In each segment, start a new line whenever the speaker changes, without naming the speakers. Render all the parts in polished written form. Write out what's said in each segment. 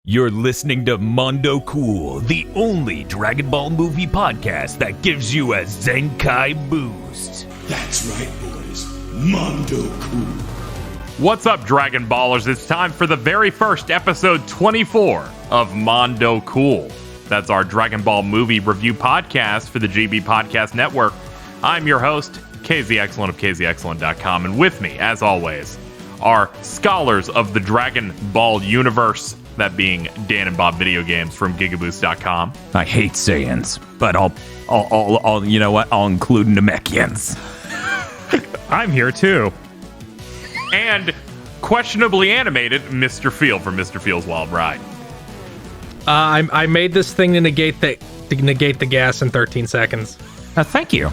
You're listening to Mondo Cool, the only Dragon Ball movie podcast that gives you a Zenkai boost.
That's right, boys. Mondo Cool.
What's up, Dragon Ballers? It's time for the very first episode 24 of Mondo Cool. That's our Dragon Ball movie review podcast for the GB Podcast Network. I'm your host, KZ Excellent of KZExcellent.com, and with me, as always, are scholars of the Dragon Ball universe, that being Dan and Bob Video Games from GigaBoots.com.
I hate Saiyans, but I'll you know what? I'll include Namekians.
I'm here too.
And questionably animated Mr. Field from Mr. Field's Wild Ride.
I made this thing to negate the gas in 13 seconds.
Thank you.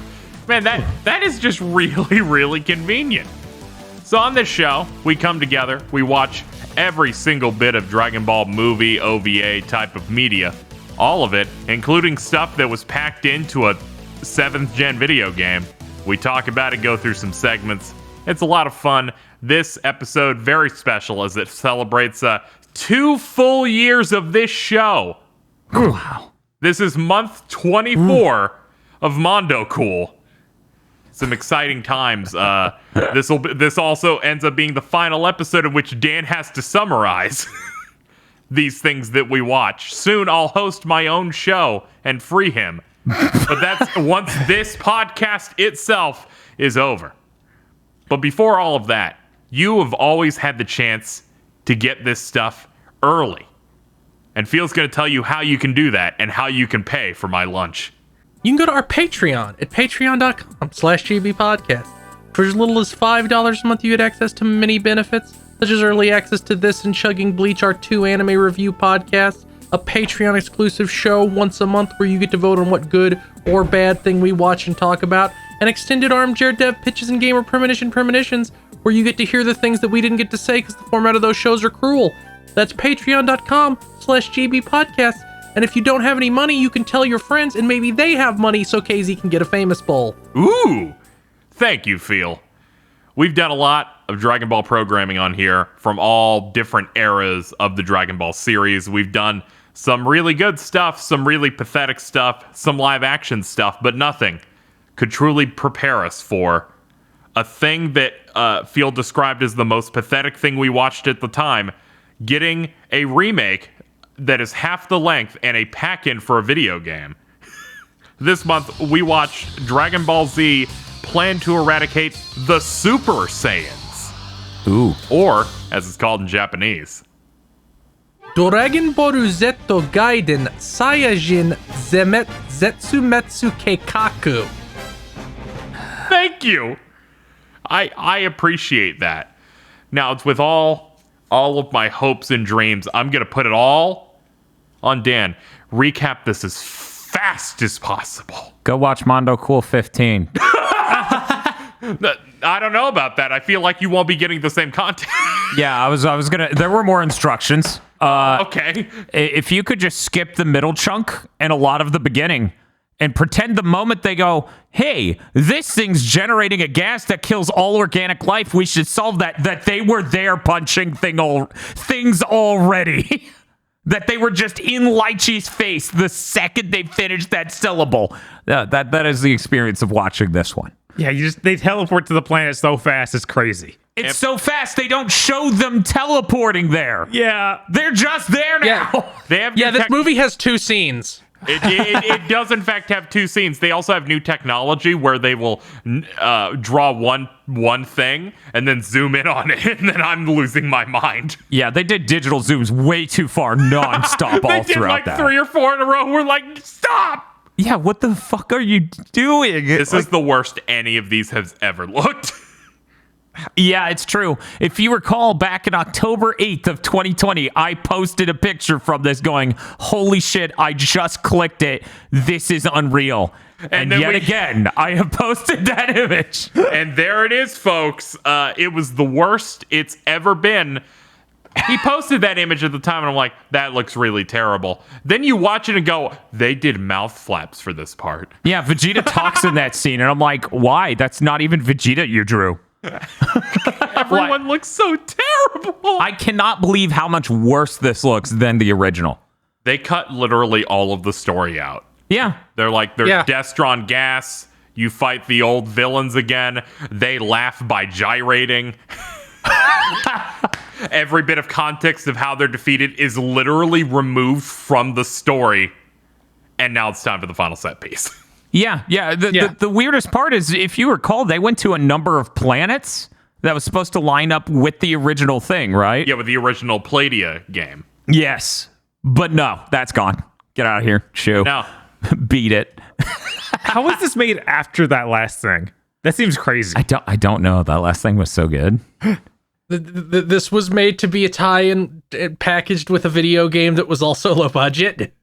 Man, that is just really, really convenient. So on this show, we come together, we watch every single bit of Dragon Ball movie, OVA type of media. All of it, including stuff that was packed into a 7th gen video game. We talk about it, go through some segments. It's a lot of fun. This episode, very special as it celebrates 2 full years of this show.
Wow.
This is month 24 of Mondo Cool. Some exciting times. This also ends up being the final episode in which Dan has to summarize these things that we watch. Soon I'll host my own show and free him. But that's once this podcast itself is over. But before all of that, you have always had the chance to get this stuff early. And Phil's going to tell you how you can do that and how you can pay for my lunch.
You can go to our Patreon at patreon.com/gbpodcast. For as little as $5 a month, you get access to many benefits, such as early access to this and Chugging Bleach, our 2 anime review podcasts, a Patreon exclusive show once a month where you get to vote on what good or bad thing we watch and talk about, and extended armchair dev pitches and gamer premonitions where you get to hear the things that we didn't get to say because the format of those shows are cruel. That's patreon.com/gbpodcast. And if you don't have any money, you can tell your friends, and maybe they have money so KZ can get a famous bowl.
Ooh! Thank you, Phil. We've done a lot of Dragon Ball programming on here from all different eras of the Dragon Ball series. We've done some really good stuff, some really pathetic stuff, some live action stuff, but nothing could truly prepare us for a thing that Phil described as the most pathetic thing we watched at the time, getting a remake that is half the length and a pack-in for a video game. This month, we watched Dragon Ball Z Plan to Eradicate the Super Saiyans.
Ooh.
Or, as it's called in Japanese,
Dragon Ball Z Gaiden Saiyajin Zetsumetsu Keikaku.
Thank you! I appreciate that. Now, it's with all of my hopes and dreams. I'm going to put it all on Dan. Recap this as fast as possible.
Go watch Mondo Cool 15.
I don't know about that. I feel like you won't be getting the same content.
Yeah, I was gonna. There were more instructions.
Okay.
If you could just skip the middle chunk and a lot of the beginning, and pretend the moment they go, hey, this thing's generating a gas that kills all organic life, we should solve that they were there punching things already. That they were just in Lychee's face the second they finished that syllable. That is the experience of watching this one.
Yeah, they teleport to the planet so fast, it's crazy.
It's so fast they don't show them teleporting there.
Yeah.
They're just there now.
Yeah, this movie has 2 scenes.
It does, in fact, have 2 scenes. They also have new technology where they will draw one thing and then zoom in on it, and then I'm losing my mind.
Yeah, they did digital zooms way too far nonstop all throughout that.
They did like 3 or 4 in a row. We're like, stop!
Yeah, what the fuck are you doing?
This is the worst any of these has ever looked.
Yeah, it's true. If you recall, back in October 8th of 2020, I posted a picture from this going, holy shit, I just clicked it. This is unreal. And yet again, I have posted that image.
And there it is, folks. It was the worst it's ever been. He posted that image at the time, and I'm like, that looks really terrible. Then you watch it and go, they did mouth flaps for this part.
Yeah, Vegeta talks in that scene, and I'm like, why? That's not even Vegeta you drew.
Everyone looks so terrible.
I cannot believe how much worse this looks than the original.
They cut literally all of the story out.
Yeah.
They're like, there's death-drawn gas. You fight the old villains again. They laugh by gyrating. Every bit of context of how they're defeated is literally removed from the story. And now it's time for the final set piece.
Yeah. The weirdest part is, if you recall, they went to a number of planets that was supposed to line up with the original thing, right?
Yeah, with the original Pladia game.
Yes. But no, that's gone. Get out of here. Shoo.
No.
Beat it.
How was this made after that last thing? That seems crazy.
I don't know. That last thing was so good.
This was made to be a tie-in packaged with a video game that was also low budget.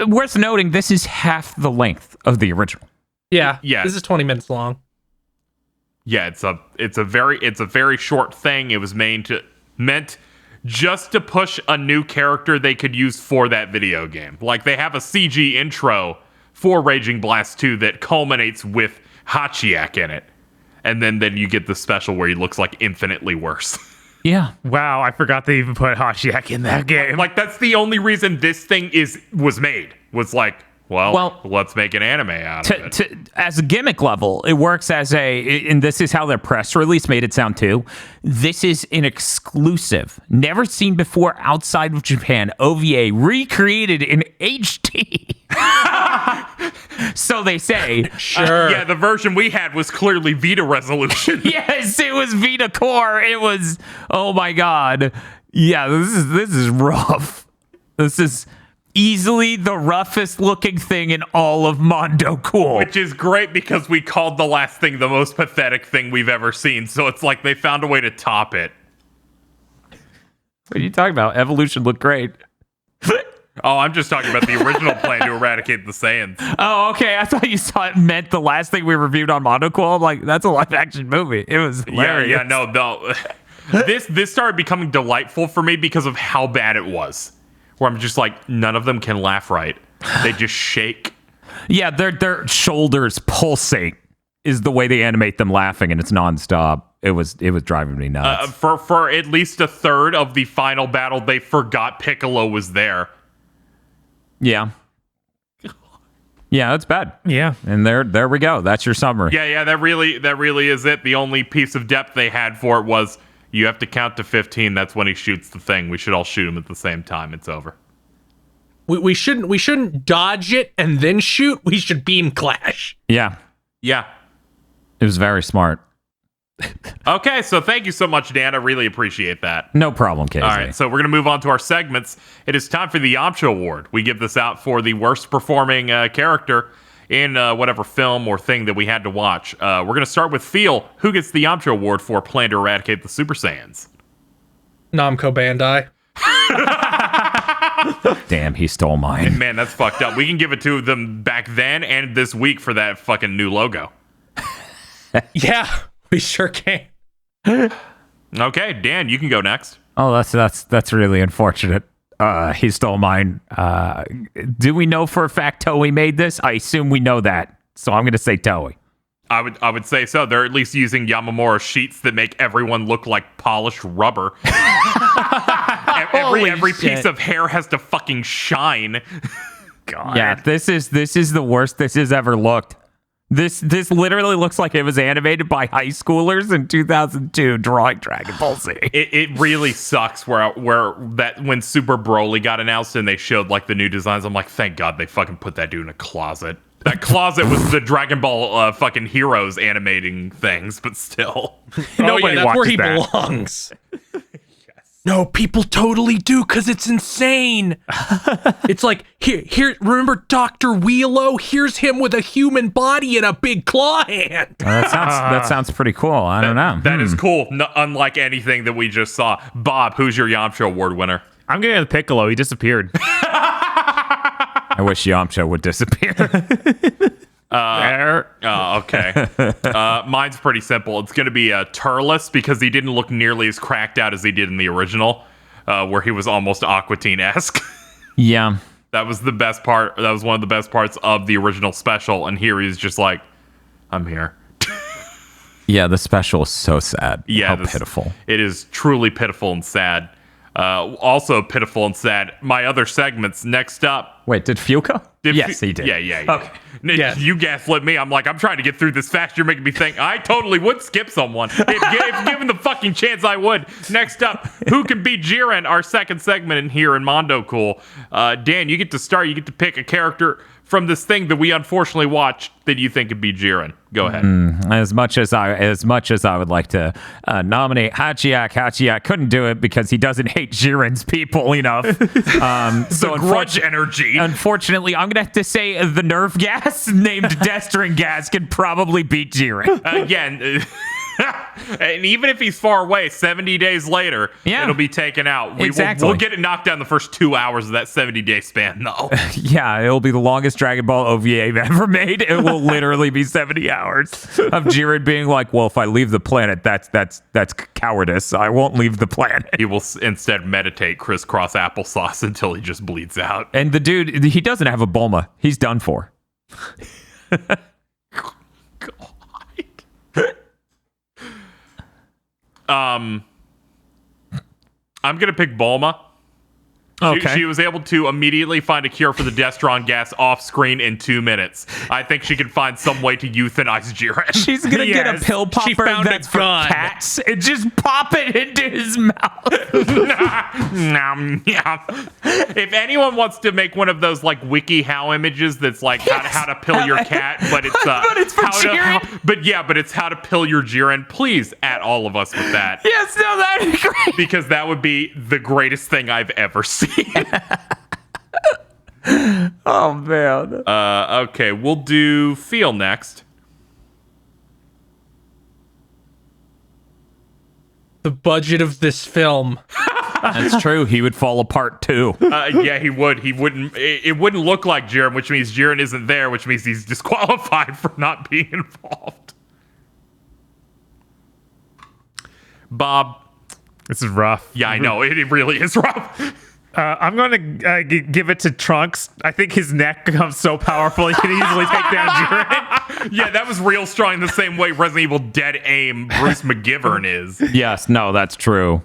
Worth noting, this is half the length of the original.
Yeah.
Yeah.
This is 20 minutes long.
Yeah, it's a very short thing. It was meant just to push a new character they could use for that video game. Like, they have a CG intro for Raging Blast 2 that culminates with Hachiak in it. And then you get the special where he looks like infinitely worse.
Yeah.
Wow, I forgot they even put Hashiak in that game.
Like, that's the only reason this thing was made. Was like, well, let's make an anime out of it.
As a gimmick level, it works as and this is how their press release made it sound too. This is an exclusive, never seen before outside of Japan, OVA recreated in HD. So they say.
Sure.
Yeah, the version we had was clearly Vita resolution.
Yes, it was Vita Core. It was, oh my God. Yeah, this is rough. This is easily the roughest looking thing in all of Mondo Cool.
Which is great because we called the last thing the most pathetic thing we've ever seen. So it's like they found a way to top it.
What are you talking about? Evolution looked great.
Oh, I'm just talking about the original plan to eradicate the Saiyans.
Oh, okay. I thought you saw it meant the last thing we reviewed on Mondo Cool. I'm like, that's a live action movie. It was hilarious.
Yeah, no. This started becoming delightful for me because of how bad it was. Where I'm just like, none of them can laugh right. They just shake.
Yeah, their shoulders pulsate is the way they animate them laughing, and it's nonstop. It was driving me nuts.
For at least a third of the final battle, they forgot Piccolo was there.
Yeah. Yeah, that's bad.
Yeah.
And there we go. That's your summary.
Yeah, that really is it. The only piece of depth they had for it was you have to count to 15. That's when he shoots the thing. We should all shoot him at the same time. It's over.
We shouldn't dodge it and then shoot. We should beam clash.
Yeah.
Yeah.
It was very smart.
Okay, so thank you so much, Dan. I really appreciate that.
No problem, Casey.
All right, so we're going to move on to our segments. It is time for the Yamcha Award. We give this out for the worst performing character in whatever film or thing that we had to watch. We're going to start with Phil, who gets the Yamcha Award for Plan to Eradicate the Super Saiyans.
Namco Bandai.
Damn, he stole mine.
Man, that's fucked up. We can give it to them back then and this week for that fucking new logo.
Yeah, we sure can.
Okay, Dan, you can go next.
Oh, that's really unfortunate. He stole mine. Do we know for a fact Toei made this? I assume we know that. So I'm going to say Toei.
I would say so. They're at least using Yamamura sheets that make everyone look like polished rubber. every piece of hair has to fucking shine.
God. Yeah, this is the worst this has ever looked. This literally looks like it was animated by high schoolers in 2002 drawing Dragon Ball Z.
It really sucks where that when Super Broly got announced and they showed like the new designs, I'm like, thank God they fucking put that dude in a closet. That closet was the Dragon Ball fucking heroes animating things, but still.
Nobody that's where he
that.
belongs. No, people totally do, because it's insane. It's like, here, remember Dr. Wheelo? Here's him with a human body and a big claw hand.
That sounds pretty cool. I don't know.
That is cool, unlike anything that we just saw. Bob, who's your Yamcha Award winner?
I'm getting the Piccolo. He disappeared.
I wish Yamcha would disappear.
Okay. Mine's pretty simple. It's going to be Turles because he didn't look nearly as cracked out as he did in the original, where he was almost Aqua Teen-esque.
Yeah.
That was the best part. That was one of the best parts of the original special. And here he's just like, I'm here.
Yeah, the special is so sad.
Yeah,
How pitiful.
It is truly pitiful and sad. Also pitiful and sad. My other segments next up.
Wait, did Fuka? Yes, he did.
Yeah.
Okay.
Yeah. You gaslit me. I'm trying to get through this fast. You're making me think I totally would skip someone. If given the fucking chance, I would. Next up, Who Can Beat Jiren? Our second segment in here in Mondo Cool. Dan, you get to start. You get to pick a character from this thing that we unfortunately watched that you think could be Jiren. Go ahead.
As much as I would like to nominate Hachiyak couldn't do it because he doesn't hate Jiren's people enough. So
Grudge energy.
Unfortunately, I'm gonna have to say the nerve gas named Destrin Gas can probably beat Jiren.
Again. And even if he's far away, 70 days later, it'll be taken out.
Exactly.
We'll get it knocked down the first 2 hours of that 70-day span, though.
Yeah, it'll be the longest Dragon Ball OVA I've ever made. It will literally be 70 hours of Jiren being like, well, if I leave the planet, that's cowardice. I won't leave the planet.
He will instead meditate crisscross applesauce until he just bleeds out.
And the dude, he doesn't have a Bulma. He's done for.
I'm gonna pick Bulma.
Okay.
She was able to immediately find a cure for the Destron gas off screen in 2 minutes. I think she can find some way to euthanize Jiren.
She's gonna get a pill popper
she found
that's
a
for
gun.
cats and just pop it into his mouth.
Nom, nom. If anyone wants to make one of those like WikiHow images that's like how to pill your cat, but it's
But it's for Jiren?
but it's how to pill your Jiren, please at all of us with that.
Yes, no, that'd be great.
Because that would be the greatest thing I've ever seen.
Oh man.
Okay, we'll do Feel next.
The budget of this film.
That's true. He would fall apart too.
Yeah, he would. He wouldn't. It wouldn't look like Jiren, which means Jiren isn't there, which means he's disqualified for not being involved. Bob.
This is rough.
Yeah, I know. It really is rough.
I'm going to give it to Trunks. I think his neck becomes so powerful he can easily take down Jiren.
Yeah, that was real strong in the same way Resident Evil Dead Aim Bruce McGivern is.
Yes, no, that's true.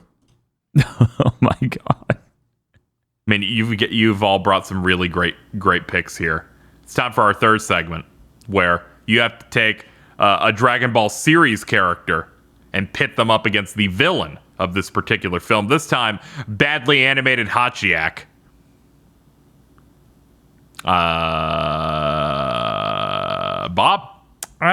Oh my god.
I mean, you've all brought some really great picks here. It's time for our third segment, where you have to take a Dragon Ball series character and pit them up against the villain of this particular film. This time, badly animated Hachiyak. Bob?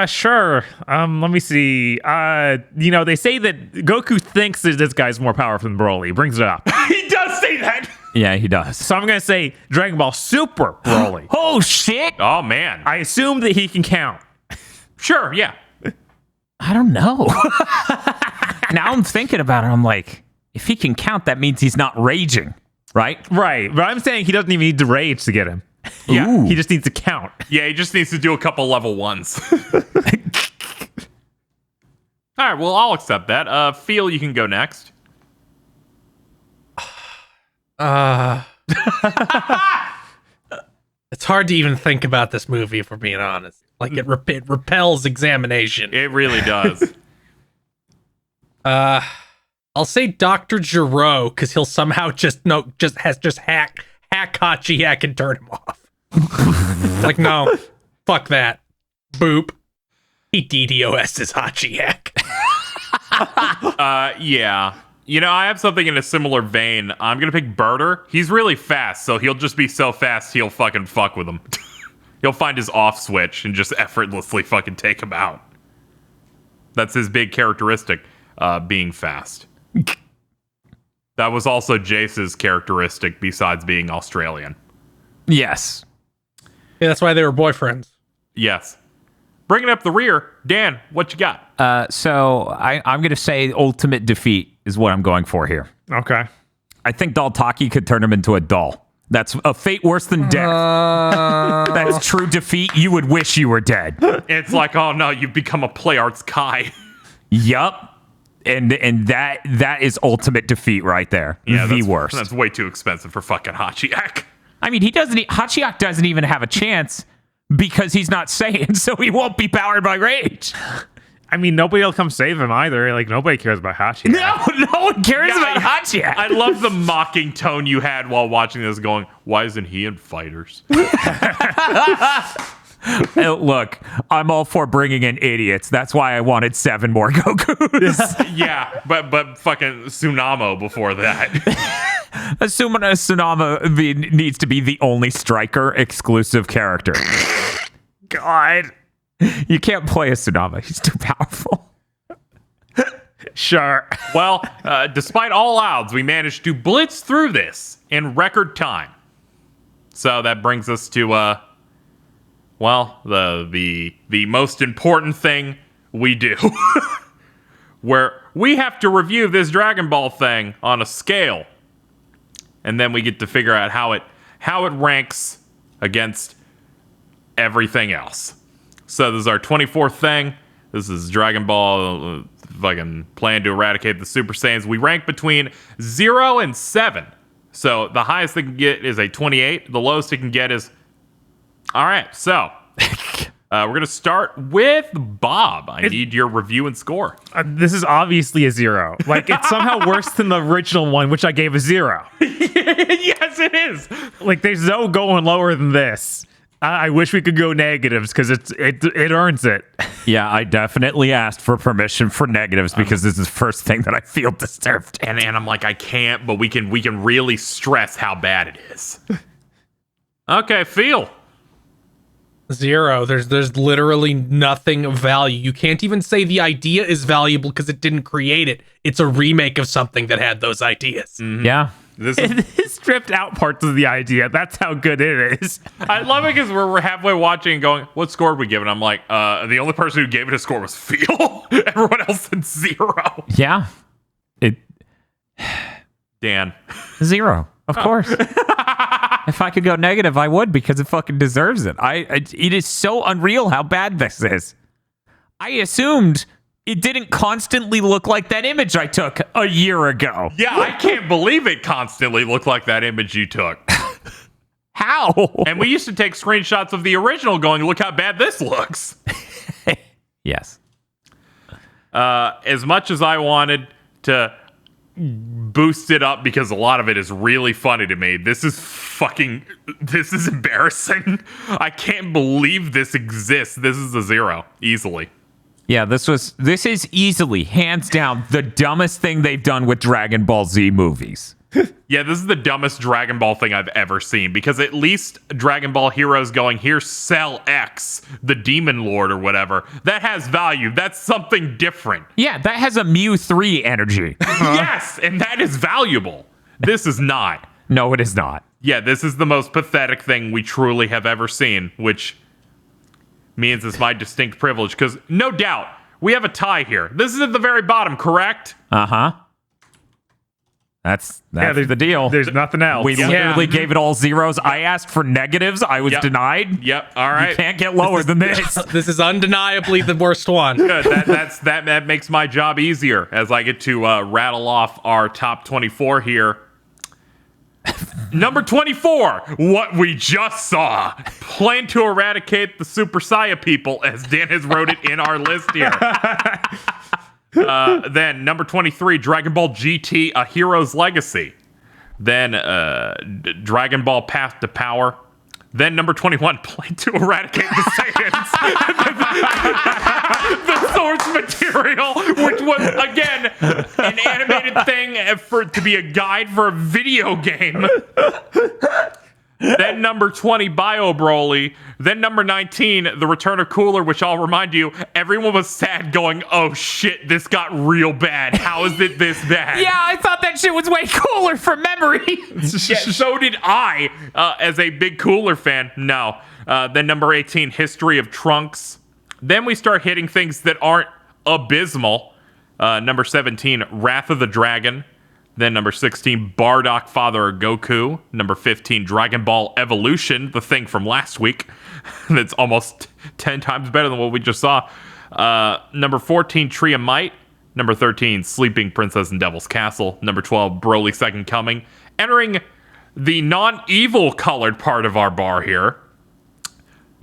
Sure. Let me see. They say that Goku thinks that this guy's more powerful than Broly. He brings it up.
He does say that.
Yeah, he does.
So I'm going to say Dragon Ball Super Broly.
Oh shit!
Oh, man.
I assume that he can count.
Sure, yeah.
I don't know. Now I'm thinking about it. I'm like, if he can count, that means he's not raging, right?
Right. But I'm saying he doesn't even need to rage to get him.
Yeah.
Ooh.
He just needs to count.
Yeah, he just needs to do a couple level ones. All right, well, I'll accept that. Feel, you can go next.
It's hard to even think about this movie, if we're being honest. Like, it repels examination.
It really does.
I'll say Dr. Giro, because he'll somehow just hack Hachiyak and turn him off. Like, no, fuck that. Boop. He DDoS's Hachiyak.
Yeah. You know, I have something in a similar vein. I'm going to pick Birder. He's really fast, so he'll just be so fast he'll fucking fuck with him. He'll find his off switch and just effortlessly fucking take him out. That's his big characteristic, being fast. That was also Jace's characteristic besides being Australian.
Yes.
Yeah, that's why they were boyfriends.
Yes. Bringing up the rear, Dan, what you got?
So I'm going to say ultimate defeat is what I'm going for here.
Okay.
I think Daltaki could turn him into a doll. That's a fate worse than death. That's true defeat. You would wish you were dead.
It's like, oh no, you've become a play arts Kai.
Yup. And that is ultimate defeat right there.
Yeah,
the worst.
That's way too expensive for fucking Hachiyak.
I mean, Hachiyak doesn't even have a chance because he's not Saiyan, so he won't be powered by rage.
I mean, nobody will come save him either. Like, nobody cares about Hachi.
No one cares about Hachi.
I love the mocking tone you had while watching this, going, why isn't he in Fighters?
Look, I'm all for bringing in idiots. That's why I wanted 7 more Gokus.
Yeah, but fucking Tsunamo before that.
Assuming a Tsunamo needs to be the only striker exclusive character.
God.
You can't play a Tsunama. He's too powerful.
Sure.
Well, despite all odds, we managed to blitz through this in record time. So that brings us to, well, the most important thing we do. Where we have to review this Dragon Ball thing on a scale. And then we get to figure out how it ranks against everything else. So this is our 24th thing. This is Dragon Ball fucking plan to eradicate the Super Saiyans. We rank between 0 and 7. So the highest they can get is a 28. The lowest it can get is... All right, so we're going to start with Bob. I need your review and score.
This is obviously a 0. Like, it's somehow worse than the original one, which I gave a 0.
Yes, it is.
Like, there's no going lower than this. I wish we could go negatives because it earns it.
Yeah, I definitely asked for permission for negatives because this is the first thing that I feel deserved.
And I'm like, I can't, but we can really stress how bad it is. Okay, feel.
0. There's literally nothing of value. You can't even say the idea is valuable because it didn't create it. It's a remake of something that had those ideas.
Mm-hmm.
Yeah.
This is,
It stripped out parts of the idea. That's how good it is.
I love it because we're halfway watching and going, what score did we give it? I'm like, the only person who gave it a score was Feel. Everyone else said 0.
Yeah.
Dan.
0. Of course. If I could go negative, I would because it fucking deserves it. It is so unreal how bad this is. I assumed it didn't constantly look like that image I took a year ago.
Yeah, I can't believe it constantly looked like that image you took.
How?
And we used to take screenshots of the original going, look how bad this looks.
Yes.
As much as I wanted to boost it up because a lot of it is really funny to me, this is embarrassing. I can't believe this exists. This is a 0, easily.
Yeah, this is easily, hands down, the dumbest thing they've done with Dragon Ball Z movies.
Yeah, this is the dumbest Dragon Ball thing I've ever seen, because at least Dragon Ball Heroes going, here's Cell X, the Demon Lord or whatever. That has value. That's something different.
Yeah, that has a Mew 3 energy.
Yes, and that is valuable. This is not.
No, it is not.
Yeah, this is the most pathetic thing we truly have ever seen, which means it's my distinct privilege, because no doubt, we have a tie here. This is at the very bottom, correct?
Uh-huh. That's the deal.
There's nothing else.
We literally gave it all 0s. I asked for negatives. I was denied.
Yep. All right.
You can't get lower than this.
This is undeniably the worst one.
Good. That makes my job easier as I get to rattle off our top 24 here. Number 24, what we just saw. Plan to eradicate the Super Saiyan people, as Dan has wrote it in our list here. Then number 23, Dragon Ball GT, A Hero's Legacy. Then Dragon Ball Path to Power. Then number 21, Plan to eradicate the Saiyans. The source material, which was, again, an animated thing to be a guide for a video game. Then number 20, Bio Broly. Then number 19, The Return of Cooler, which I'll remind you, everyone was sad going, oh shit, this got real bad. How is it this bad?
Yeah, I thought that shit was way cooler from memory.
Yeah, so did I, as a big Cooler fan. No. Then number 18, History of Trunks. Then we start hitting things that aren't abysmal. Number 17, Wrath of the Dragon. Then number 16, Bardock, Father of Goku. Number 15, Dragon Ball Evolution, the thing from last week. That's almost 10 times better than what we just saw. Number 14, Tree of Might. Number 13, Sleeping Princess and Devil's Castle. Number 12, Broly Second Coming. Entering the non-evil colored part of our bar here.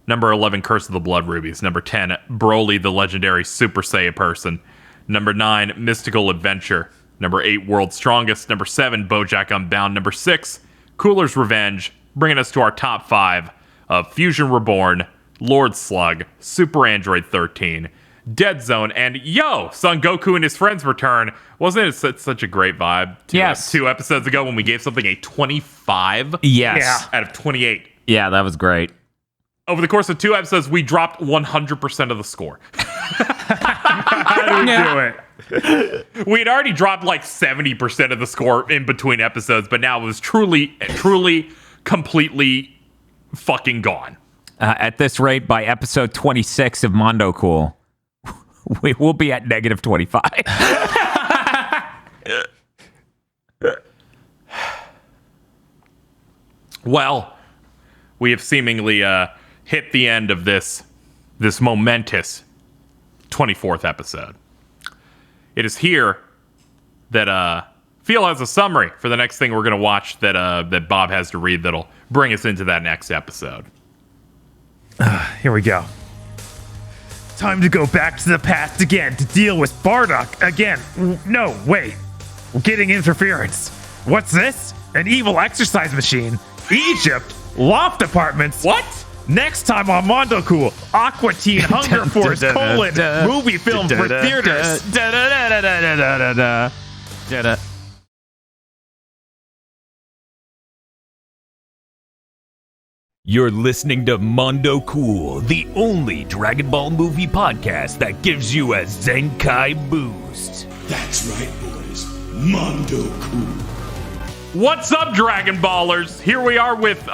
Number 11, Curse of the Blood Rubies. Number 10, Broly, the legendary Super Saiyan person. Number 9, Mystical Adventure. Number 8, World's Strongest. Number 7, BoJack Unbound. Number 6, Cooler's Revenge, bringing us to our top 5 of Fusion Reborn, Lord Slug, Super Android 13, Dead Zone, and Son Goku and his friends return. Wasn't it such a great vibe?
Yes.
2 episodes ago when we gave something a 25
Yes.
out of 28.
Yeah, that was great.
Over the course of 2 episodes, we dropped 100% of the score.
How do we do it?
We had already dropped like 70% of the score in between episodes, but now it was truly, completely fucking gone.
At this rate, by episode 26 of Mondo Cool, we will be at negative 25.
Well, we have seemingly hit the end of this momentous 24th episode. It is here that Phil has a summary for the next thing we're going to watch that Bob has to read that'll bring us into that next episode.
Here we go. Time to go back to the past again to deal with Bardock again. No, wait. We're getting interference. What's this? An evil exercise machine? Egypt? Loft apartments?
What?
Next time on Mondo Cool, Aqua Teen Hunger Force : movie film for theaters.
You're listening to Mondo Cool, the only Dragon Ball movie podcast that gives you a Zenkai boost. That's right, boys. Mondo Cool.
What's up, Dragon Ballers? Here we are with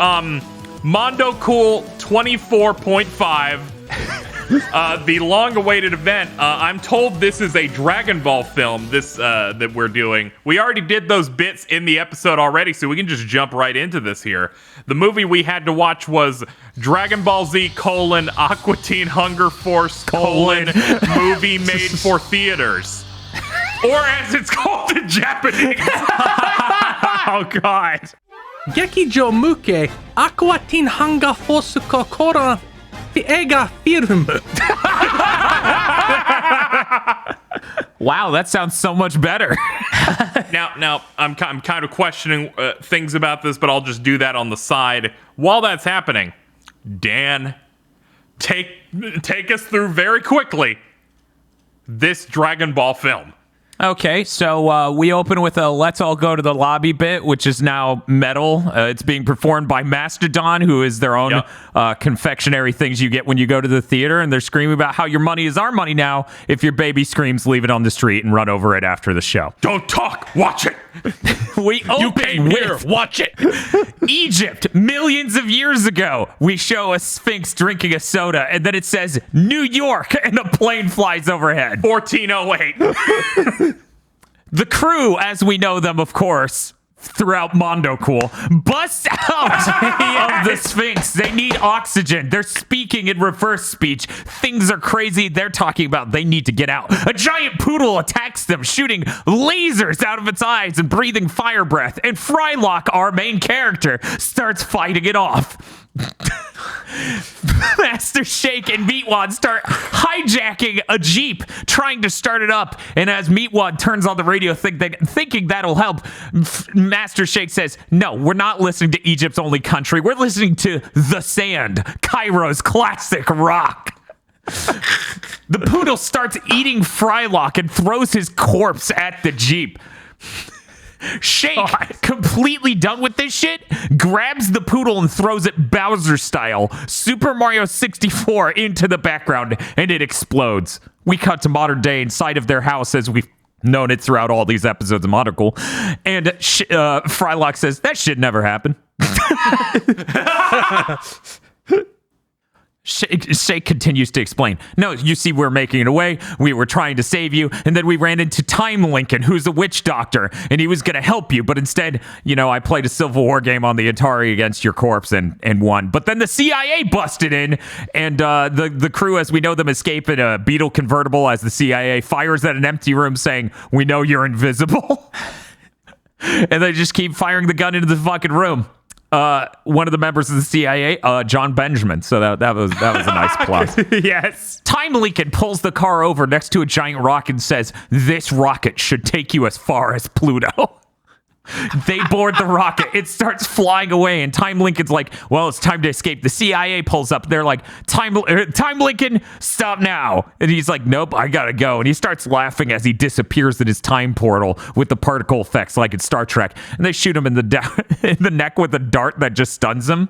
Mondo Cool 24.5, the long-awaited event. I'm told this is a Dragon Ball film. That we're doing. We already did those bits in the episode already, so we can just jump right into this here. The movie we had to watch was Dragon Ball Z : Aqua Teen Hunger Force : movie made for theaters, or as it's called in Japanese.
Oh, God.
Gekijo Muke, Aqua Teen Hunger Force Kokora Ega Firm.
Wow, that sounds so much better.
Now I'm kind of questioning things about this, but I'll just do that on the side. While that's happening, Dan, take us through very quickly this Dragon Ball film.
Okay, so we open with a "Let's all go to the lobby" bit, which is now metal. It's being performed by Mastodon, who is their own confectionery things you get when you go to the theater, and they're screaming about how your money is our money now. If your baby screams, leave it on the street and run over it after the show.
Don't talk, watch it.
We open with
watch it.
Egypt, millions of years ago. We show a sphinx drinking a soda, and then it says New York, and a plane flies overhead.
1408.
The crew, as we know them, of course, throughout Mondo Cool, bust out of the Sphinx. They need oxygen. They're speaking in reverse speech. Things are crazy. They're talking about they need to get out. A giant poodle attacks them, shooting lasers out of its eyes and breathing fire breath. And Frylock, our main character, starts fighting it off. Master Shake and Meatwad start hijacking a Jeep, trying to start it up. And as Meatwad turns on the radio thinking that'll help, Master Shake says, "No, we're not listening to Egypt's only country. We're listening to The Sand, Cairo's classic rock." The poodle starts eating Frylock and throws his corpse at the Jeep. Shake, completely done with this shit, grabs the poodle and throws it Bowser style, Super Mario 64, into the background, and it explodes. We cut to modern day inside of their house as we've known it throughout all these episodes of Monocle. And Frylock says, "That shit never happened." Shake continues to explain. "No, you see, we're making it away. We were trying to save you, and then we ran into Time Lincoln, who's a witch doctor, and he was going to help you. But instead, I played a Civil War game on the Atari against your corpse and won. But then the CIA busted in, and the crew, as we know them, escape in a Beetle convertible as the CIA fires at an empty room saying, 'We know you're invisible.' And they just keep firing the gun into the fucking room. one of the members of the CIA, John Benjamin. So that was a nice plus.
Yes.
Time Lincoln pulls the car over next to a giant rocket and says, "This rocket should take you as far as Pluto." They board the rocket. It starts flying away, and Time Lincoln's like, "Well, it's time to escape." The CIA pulls up. They're like, Time Lincoln, stop now." And he's like, "Nope, I gotta go." And he starts laughing as he disappears in his time portal with the particle effects like in Star Trek. And they shoot him in the neck with a dart that just stuns him.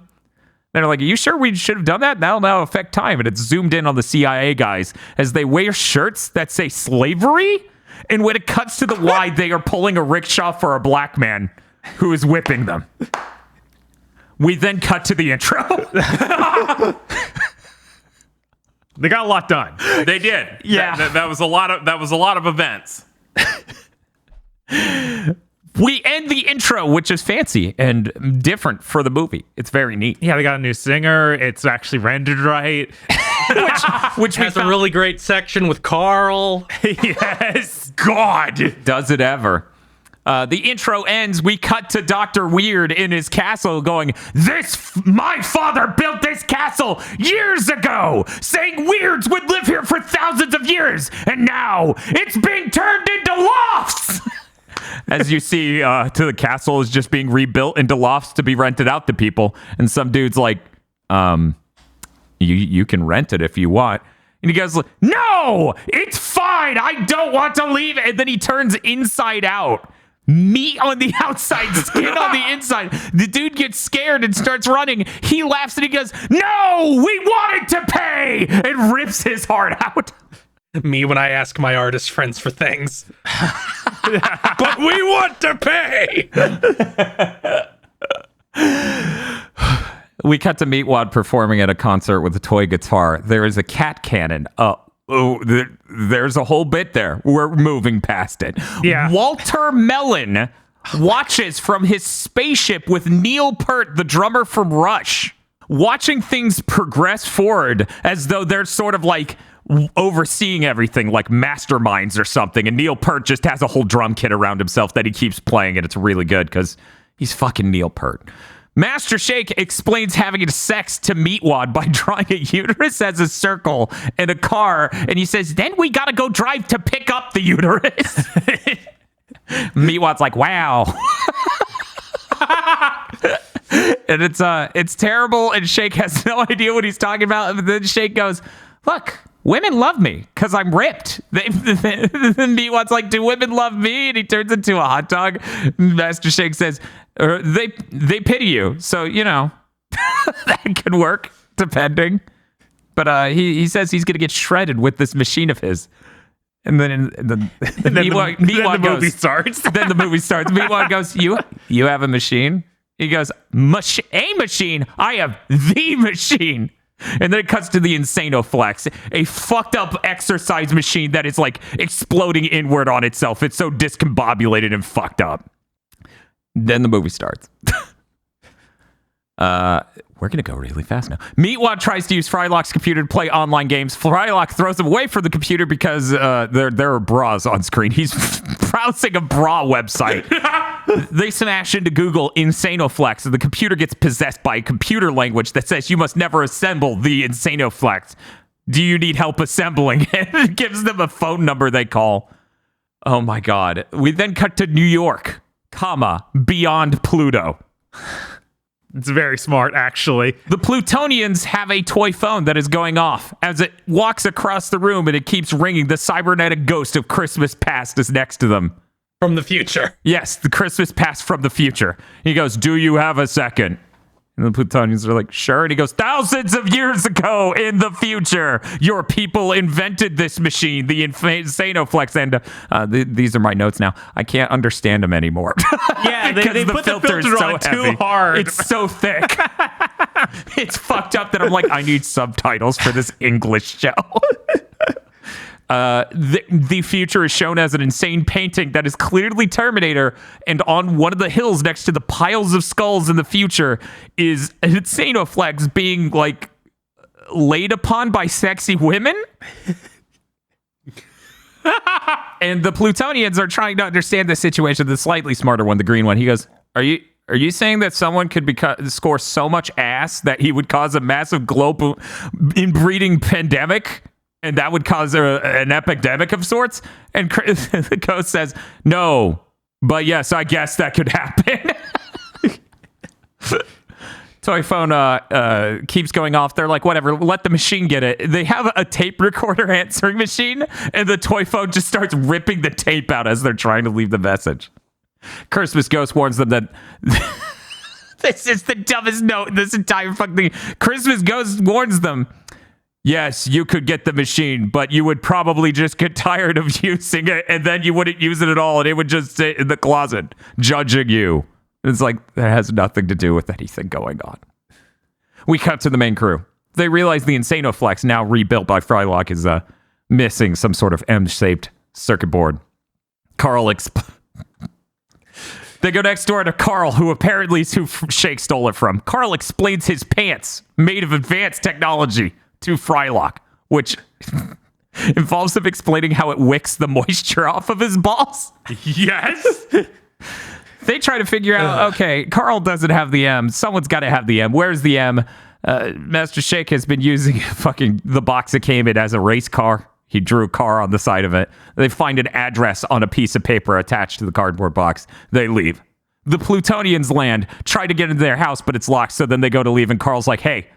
They're like, "Are you sure we should have done that? That'll now affect time." And it's zoomed in on the CIA guys as they wear shirts that say slavery. And when it cuts to the wide, they are pulling a rickshaw for a black man who is whipping them. We then cut to the intro.
They got a lot done.
They did.
Yeah.
That was a lot of events.
We end the intro, which is fancy and different for the movie. It's very neat.
Yeah, they got a new singer. It's actually rendered right.
Which
Has a really great section with Carl.
Yes.
God, does it ever. The intro ends. We cut to Dr. Weird in his castle going, my father built this castle years ago, saying weirds would live here for thousands of years, and now it's being turned into lofts. As you see, the castle is just being rebuilt into lofts to be rented out to people. And some dude's like, you can rent it if you want. And he goes, "No, it's fine. I don't want to leave." And then he turns inside out. Meat on the outside, skin on the inside. The dude gets scared and starts running. He laughs and he goes, "No, we wanted to pay," and rips his heart out.
Me when I ask my artist friends for things. But we want to pay.
We cut to Meatwad performing at a concert with a toy guitar. There is a cat cannon. There's a whole bit there. We're moving past it.
Yeah.
Walter Mellon watches from his spaceship with Neil Peart, the drummer from Rush, watching things progress forward as though they're sort of like overseeing everything, like masterminds or something. And Neil Peart just has a whole drum kit around himself that he keeps playing, and it's really good because he's fucking Neil Peart. Master Shake explains having sex to Meatwad by drawing a uterus as a circle in a car, and he says, "Then we gotta go drive to pick up the uterus." Meatwad's like, "Wow." And it's terrible, and Shake has no idea what he's talking about. And then Shake goes, "Look, women love me because I'm ripped." Then Meatwad's like, "Do women love me?" And he turns into a hot dog. Master Shake says, they pity you. So, that could work, depending. But he says he's going to get shredded with this machine of his. And then the movie
starts.
Then the movie starts. Meatwad goes, you have a machine? He goes, a machine? I have the machine. And then it cuts to the Insanoflex, a fucked up exercise machine that is like exploding inward on itself. It's so discombobulated and fucked up. Then the movie starts. We're going to go really fast now. Meatwad tries to use Frylock's computer to play online games. Frylock throws him away from the computer because there are bras on screen. He's browsing a bra website. They smash into Google Insanoflex, and the computer gets possessed by a computer language that says you must never assemble the Insanoflex. Do you need help assembling it? It gives them a phone number they call. Oh my God. We then cut to New York, beyond Pluto.
It's very smart, actually.
The Plutonians have a toy phone that is going off. As it walks across the room and it keeps ringing, the cybernetic ghost of Christmas past is next to them.
From the future.
Yes, the Christmas past from the future. He goes, "Do you have a second?" And the Plutonians are like, "Sure." And he goes, "Thousands of years ago in the future, your people invented this machine, the Insanoflex." And these are my notes now. I can't understand them anymore.
Yeah, they put the filter on too hard.
It's so thick. It's fucked up that I'm like, I need subtitles for this English show. The future is shown as an insane painting that is clearly Terminator, and on one of the hills next to the piles of skulls in the future is an Insanoflex being like laid upon by sexy women. And the Plutonians are trying to understand the situation. The slightly smarter one, the green one, he goes, Are Are you saying that someone could score so much ass that he would cause a massive global inbreeding pandemic? And that would cause an epidemic of sorts? And the ghost says, no. But yes, I guess that could happen. Toy phone keeps going off. They're like, whatever, let the machine get it. They have a tape recorder answering machine, and the toy phone just starts ripping the tape out as they're trying to leave the message. Christmas Ghost warns them that this is the dumbest note in this entire fucking thing. Christmas Ghost warns them, yes, you could get the machine, but you would probably just get tired of using it, and then you wouldn't use it at all, and it would just sit in the closet judging you. It's like, that has nothing to do with anything going on. We cut to the main crew. They realize the Insanoflex, now rebuilt by Frylock, is missing some sort of M-shaped circuit board. They go next door to Carl, who apparently is who Shake stole it from. Carl explains his pants, made of advanced technology, to Frylock, which involves him explaining how it wicks the moisture off of his balls.
Yes.
They try to figure out, okay, Carl doesn't have the M. Someone's got to have the M. Where's the M? Master Shake has been using the box that came in as a race car. He drew a car on the side of it. They find an address on a piece of paper attached to the cardboard box. They leave. The Plutonians land, try to get into their house, but it's locked. So then they go to leave, and Carl's like, hey,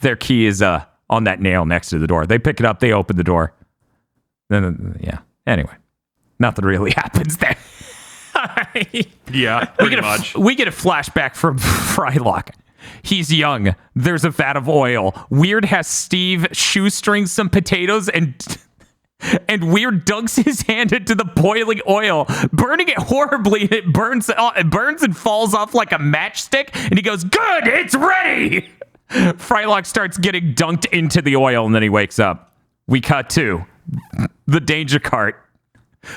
their key is on that nail next to the door. They pick it up. They open the door. Then, yeah. Anyway, nothing really happens there.
Yeah, pretty much.
We get a flashback from Frylock. He's young. There's a vat of oil. Weird has Steve shoestring some potatoes and Weird dunks his hand into the boiling oil, burning it horribly. It burns and falls off like a matchstick. And he goes, good, it's ready. Frylock starts getting dunked into the oil, and then he wakes up. We cut to the danger cart,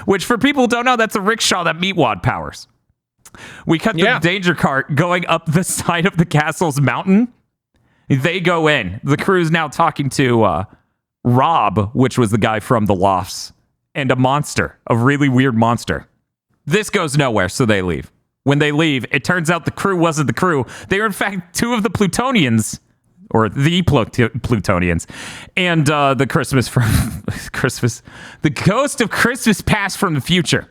which for people who don't know, that's a rickshaw that Meatwad powers. We cut the danger cart going up the side of the castle's mountain. They go in. The crew's now talking to Rob, which was the guy from the Lofts, and a monster, a really weird monster. This goes nowhere, so they leave. When they leave, it turns out the crew wasn't the crew. They were, in fact, two of the Plutonians, or the Plutonians, and the Christmas from Christmas, the ghost of Christmas past from the future.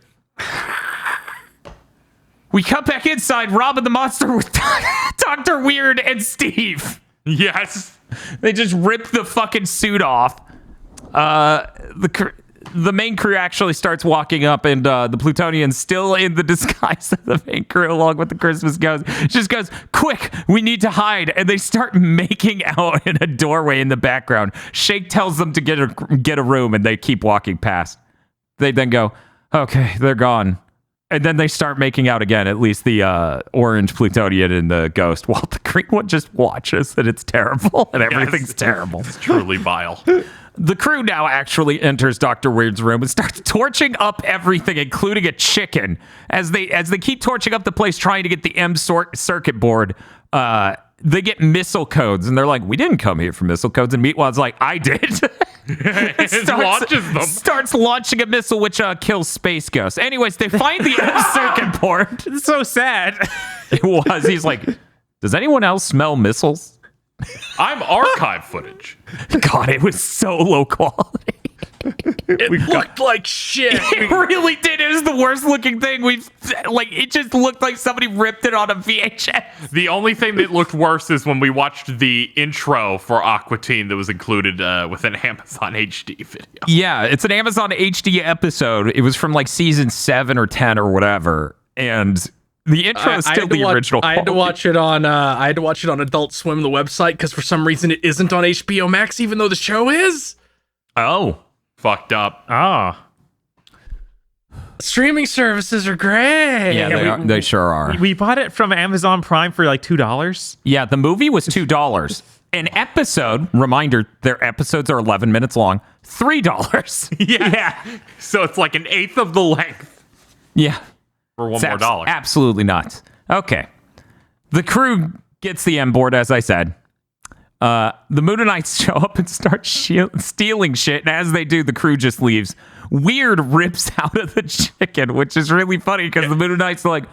We cut back inside, Rob and the monster with Dr. Weird and Steve.
Yes.
They just ripped the fucking suit off. The main crew actually starts walking up, and the Plutonians, still in the disguise of the main crew, along with the Christmas ghost, just goes, quick, we need to hide. And they start making out in a doorway in the background. Shake tells them to get a room, and they keep walking past. They then go, okay, they're gone. And then they start making out again, at least the orange Plutonian and the ghost, while the green one just watches, and it's terrible, and everything's terrible.
It's truly vile.
The crew now actually enters Dr. Weird's room and starts torching up everything, including a chicken. As they keep torching up the place, trying to get the M circuit board, they get missile codes, and they're like, we didn't come here for missile codes. And Meatwad's like, I did. Starts launching a missile, which kills Space Ghost. Anyways, they find the M circuit board.
It's so sad.
It was. He's like, does anyone else smell missiles?
I'm archive footage.
God, it was so low quality.
It looked like shit.
It really did. It was the worst looking thing it just looked like somebody ripped it on a VHS.
The only thing that looked worse is when we watched the intro for Aqua Teen that was included with an Amazon HD video.
Yeah, it's an Amazon HD episode. It was from like season 7 or 10 or whatever. And the intro is still the original.
I had to watch it on Adult Swim, the website, because for some reason it isn't on HBO Max, even though the show is.
Oh.
Fucked up.
Ah.
Streaming services are great.
Yeah, they sure are.
We bought it from Amazon Prime for like $2.
Yeah, the movie was $2. An episode, reminder, their episodes are 11 minutes long, $3.
Yeah. So it's like an eighth of the length.
Yeah.
For $1 more.
Absolutely nuts. Okay. The crew gets the M board, as I said. The Moonanites show up and start stealing shit, and as they do, the crew just leaves. Weird rips out of the chicken, which is really funny because the Moonanites are like,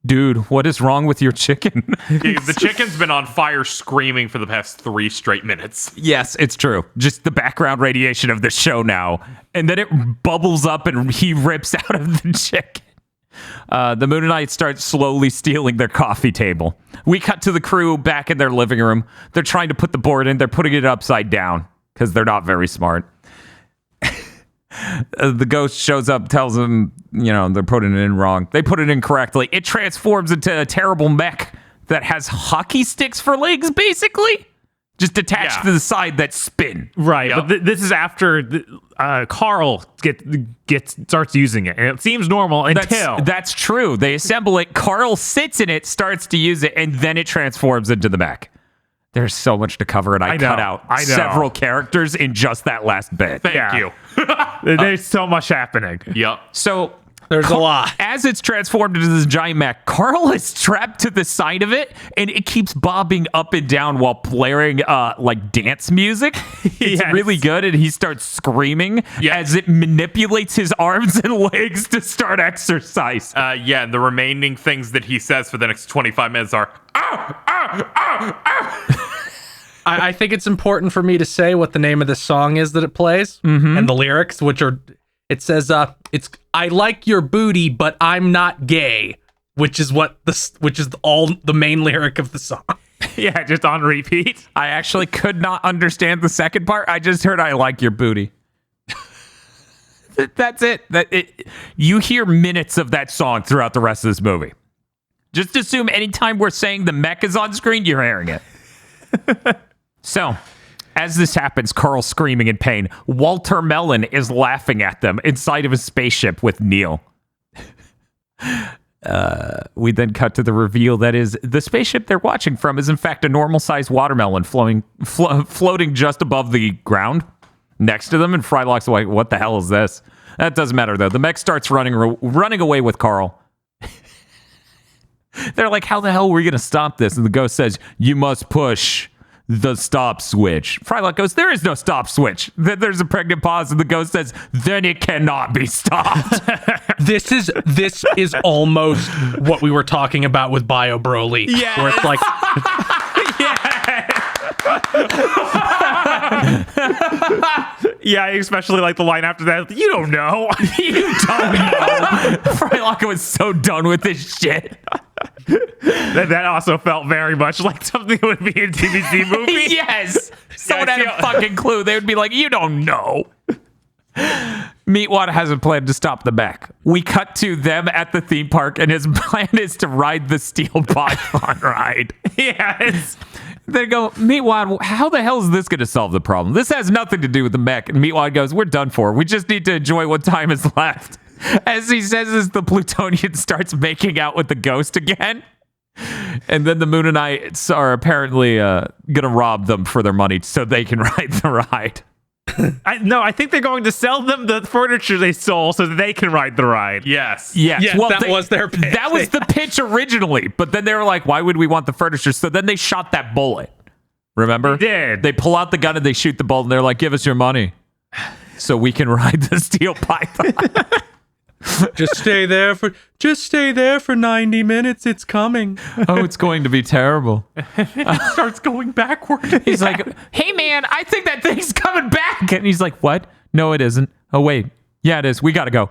dude, what is wrong with your chicken?
The chicken's been on fire screaming for the past 3 straight minutes.
Yes, it's true. Just the background radiation of the show now. And then it bubbles up and he rips out of the chicken. The Moonanites start slowly stealing their coffee table. We cut to the crew back in their living room. They're trying to put the board in. They're putting it upside down because they're not very smart. The ghost shows up, tells them, they're putting it in wrong. They put it in correctly. It transforms into a terrible mech that has hockey sticks for legs, basically. Just attached to the side that spin.
Right,
Yep.
but this is after Carl starts using it, and it seems normal until...
That's true. They assemble it. Carl sits in it, starts to use it, and then it transforms into the mech. There's so much to cover, and I cut out several characters in just that last bit.
Thank you.
There's so much happening.
Yep.
So
There's a lot.
as it's transformed into this giant mech, Carl is strapped to the side of it, and it keeps bobbing up and down while blaring like dance music. It's really good, and he starts screaming as it manipulates his arms and legs to start exercise.
And the remaining things that he says for the next 25 minutes are,
I think it's important for me to say what the name of the song is that it plays and the lyrics, which are, it says, it's I like your booty, but I'm not gay, which is all the main lyric of the song.
Yeah, just on repeat.
I actually could not understand the second part. I just heard I like your booty. That's it. You hear minutes of that song throughout the rest of this movie. Just assume anytime we're saying the mech is on screen, you're hearing it. So, as this happens, Carl's screaming in pain. Walter Mellon is laughing at them inside of a spaceship with Neil. We then cut to the reveal that is the spaceship they're watching from is in fact a normal-sized watermelon floating just above the ground next to them. And Frylock's like, "What the hell is this?" That doesn't matter though. The mech starts running away with Carl. They're like, "How the hell are we gonna stop this?" And the ghost says, "You must push the stop switch." Frylock goes, "There is no stop switch." Then there's a pregnant pause, and the ghost says, "Then it cannot be stopped."
This is almost what we were talking about with Bio Broly.
Yeah.
Where it's like,
Yeah, especially like the line after that. You don't know.
You don't know. Frylock was so done with this shit.
That also felt very much like something that would be in a TVC movie.
Yes. Someone had a fucking clue. They would be like, "You don't know." Meatwad has a plan to stop the mech. We cut to them at the theme park, and his plan is to ride the steel python ride.
Yes.
They go, "Meatwad, how the hell is this going to solve the problem? This has nothing to do with the mech." And Meatwad goes, "We're done for. We just need to enjoy what time is left." As he says this, the Plutonian starts making out with the ghost again. And then the Moonanites are apparently going to rob them for their money so they can ride the ride.
I think they're going to sell them the furniture they stole so that they can ride the ride.
yes.
Yes.
yeah, that was their pitch.
That was the pitch originally. But then they were like, "Why would we want the furniture?" So then they shot that bullet. Remember?
They did.
They pull out the gun and they shoot the bullet, and they're like, "Give us your money so we can ride the steel python."
Just stay there for 90 minutes. It's coming.
Oh, it's going to be terrible.
Starts going backward.
He's like, "Hey, man, I think that thing's coming back." And he's like, "What? No, it isn't. Oh, wait. Yeah, it is. We got to go."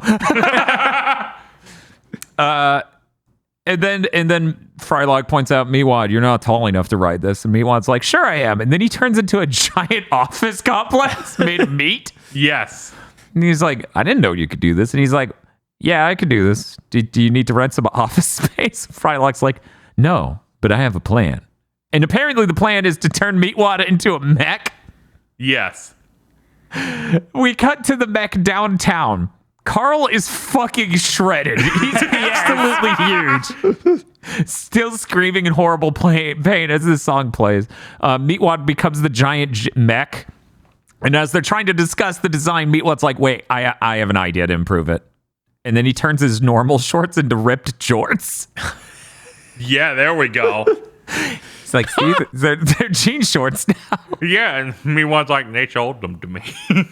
And then Frylock points out, "Meatwad, you're not tall enough to ride this." And Meatwad's like, "Sure I am." And then he turns into a giant office complex made of meat.
Yes.
And he's like, "I didn't know you could do this." And he's like, "Yeah, I could do this. Do you need to rent some office space?" Frylock's like, "No, but I have a plan." And apparently the plan is to turn Meatwad into a mech.
Yes.
We cut to the mech downtown. Carl is fucking shredded. He's absolutely huge. Still screaming in horrible pain as this song plays. Meatwad becomes the giant mech. And as they're trying to discuss the design, Meatwad's like, "Wait, I have an idea to improve it." And then he turns his normal shorts into ripped jorts.
Yeah, there we go.
It's like, see, they're jean shorts now.
Yeah, and Meatwad's like, "They showed them to me."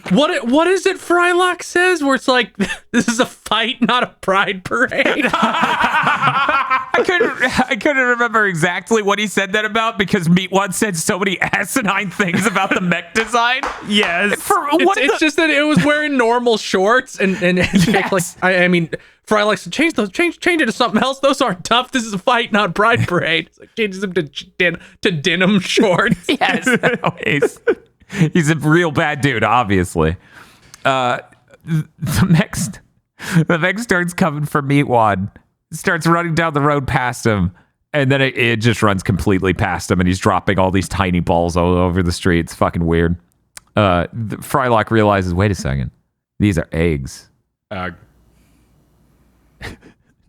What is it Frylock says where it's like, this is a fight, not a pride parade?
I I couldn't remember exactly what he said that about because Meatwad said so many asinine things about the mech design.
Yes.
It's just that it was wearing normal shorts and Jake, like I mean, Fry likes to change it to something else. Those aren't tough. This is a fight, not Pride Parade. It's like changes them to denim shorts.
Yes, he's a real bad dude, obviously. The mech starts coming for Meatwad, starts running down the road past him, and then it just runs completely past him, and he's dropping all these tiny balls all over the street. It's fucking weird. Frylock realizes, wait a second, these are eggs.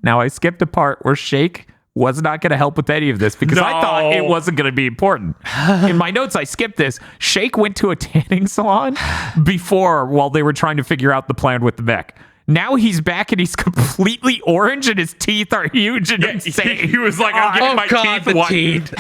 Now I skipped a part where Shake was not going to help with any of this because I thought it wasn't going to be important. In my notes, I skipped this. Shake went to a tanning salon while they were trying to figure out the plan with the mech. Now he's back and he's completely orange and his teeth are huge and insane.
He was like, I'm getting my teeth white.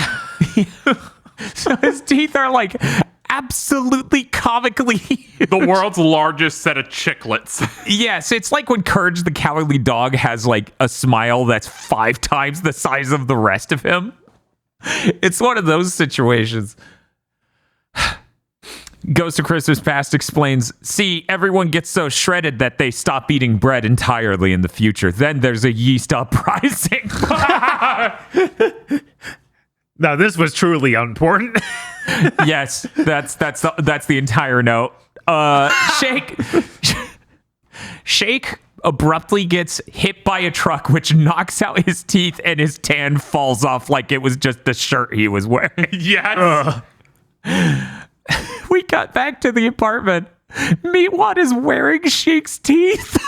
So his teeth are like absolutely comically huge.
The world's largest set of chiclets.
Yes, it's like when Courage the Cowardly Dog has like a smile that's 5 times the size of the rest of him. It's one of those situations. Ghost of Christmas Past explains, see, everyone gets so shredded that they stop eating bread entirely in the future. Then there's a yeast uprising.
Now, this was truly unimportant.
Yes, that's the entire note. Shake abruptly gets hit by a truck, which knocks out his teeth, and his tan falls off like it was just the shirt he was wearing.
Yes.
We got back to the apartment. Meatwad is wearing Shake's teeth.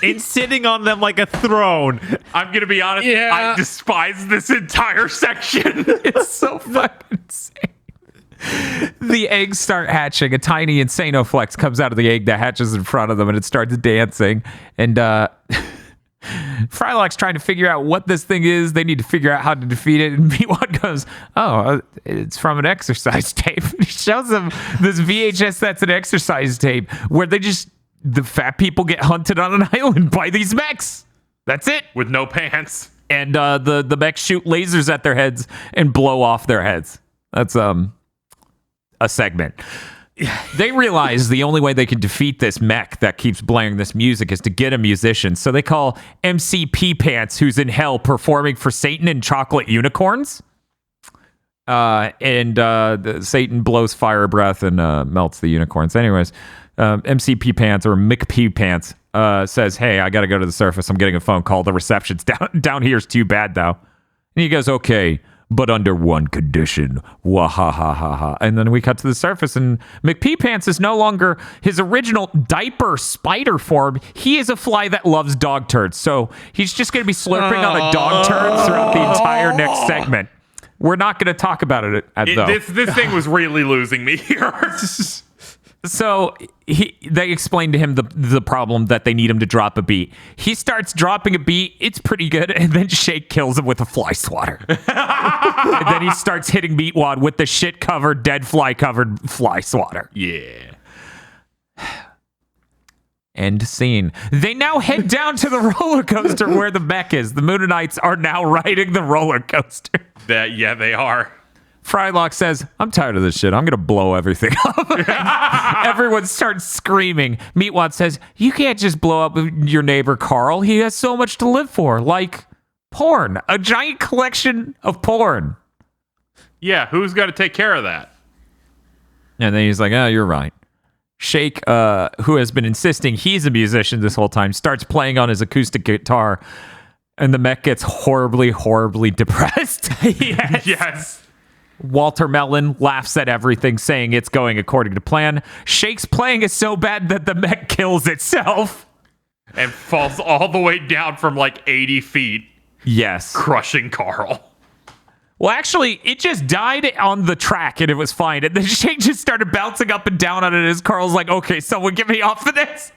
It's sitting on them like a throne.
I'm going to be honest.
Yeah.
I despise this entire section.
It's so fucking insane. The eggs start hatching. A tiny Insanoflex comes out of the egg that hatches in front of them, and it starts dancing. And Frylock's trying to figure out what this thing is. They need to figure out how to defeat it. And Meatwad goes, it's from an exercise tape. He shows them this VHS that's an exercise tape where the fat people get hunted on an island by these mechs. That's it.
With no pants.
And the mechs shoot lasers at their heads and blow off their heads. That's a segment. They realize the only way they can defeat this mech that keeps blaring this music is to get a musician. So they call MC Pee Pants, who's in hell performing for Satan and chocolate unicorns. Satan blows fire breath and melts the unicorns. Anyways, MC Pee Pants or McPee Pants says, hey, I got to go to the surface. I'm getting a phone call. The reception's down here's too bad, though. And he goes, okay, but under one condition. Wahahaha. And then we cut to the surface, and McPee Pants is no longer his original diaper spider form. He is a fly that loves dog turds. So he's just going to be slurping on a dog turd throughout the entire next segment. We're not going to talk about it though.
This thing was really losing me here.
So they explain to him the problem that they need him to drop a beat. He starts dropping a beat. It's pretty good. And then Shake kills him with a fly swatter. And then he starts hitting Meatwad with the shit-covered, dead fly-covered fly swatter.
Yeah.
End scene. They now head down to the roller coaster where the mech is. The Moonanites are now riding the roller coaster.
Yeah, they are.
Frylock says, I'm tired of this shit. I'm going to blow everything up. Everyone starts screaming. Meatwad says, you can't just blow up your neighbor, Carl. He has so much to live for, like porn. A giant collection of porn.
Yeah, who's got to take care of that?
And then he's like, oh, you're right. Shake, who has been insisting he's a musician this whole time, starts playing on his acoustic guitar. And the mech gets horribly, horribly depressed.
Yes.
Walter Mellon laughs at everything, saying it's going according to plan. Shake's playing is so bad that the mech kills itself.
And falls all the way down from like 80 feet.
Yes.
Crushing Carl.
Well, actually, it just died on the track and it was fine. And then Shake just started bouncing up and down on it as Carl's like, okay, someone get me off of this.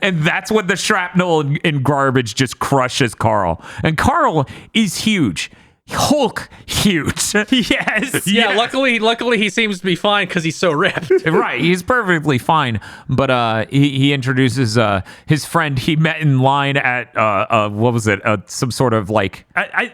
And that's when the shrapnel and garbage just crushes Carl. And Carl is huge. Hulk huge.
Yes.
Yeah, luckily he seems to be fine because he's so ripped.
Right, he's perfectly fine. But he introduces his friend he met in line at what was it? Some sort of like.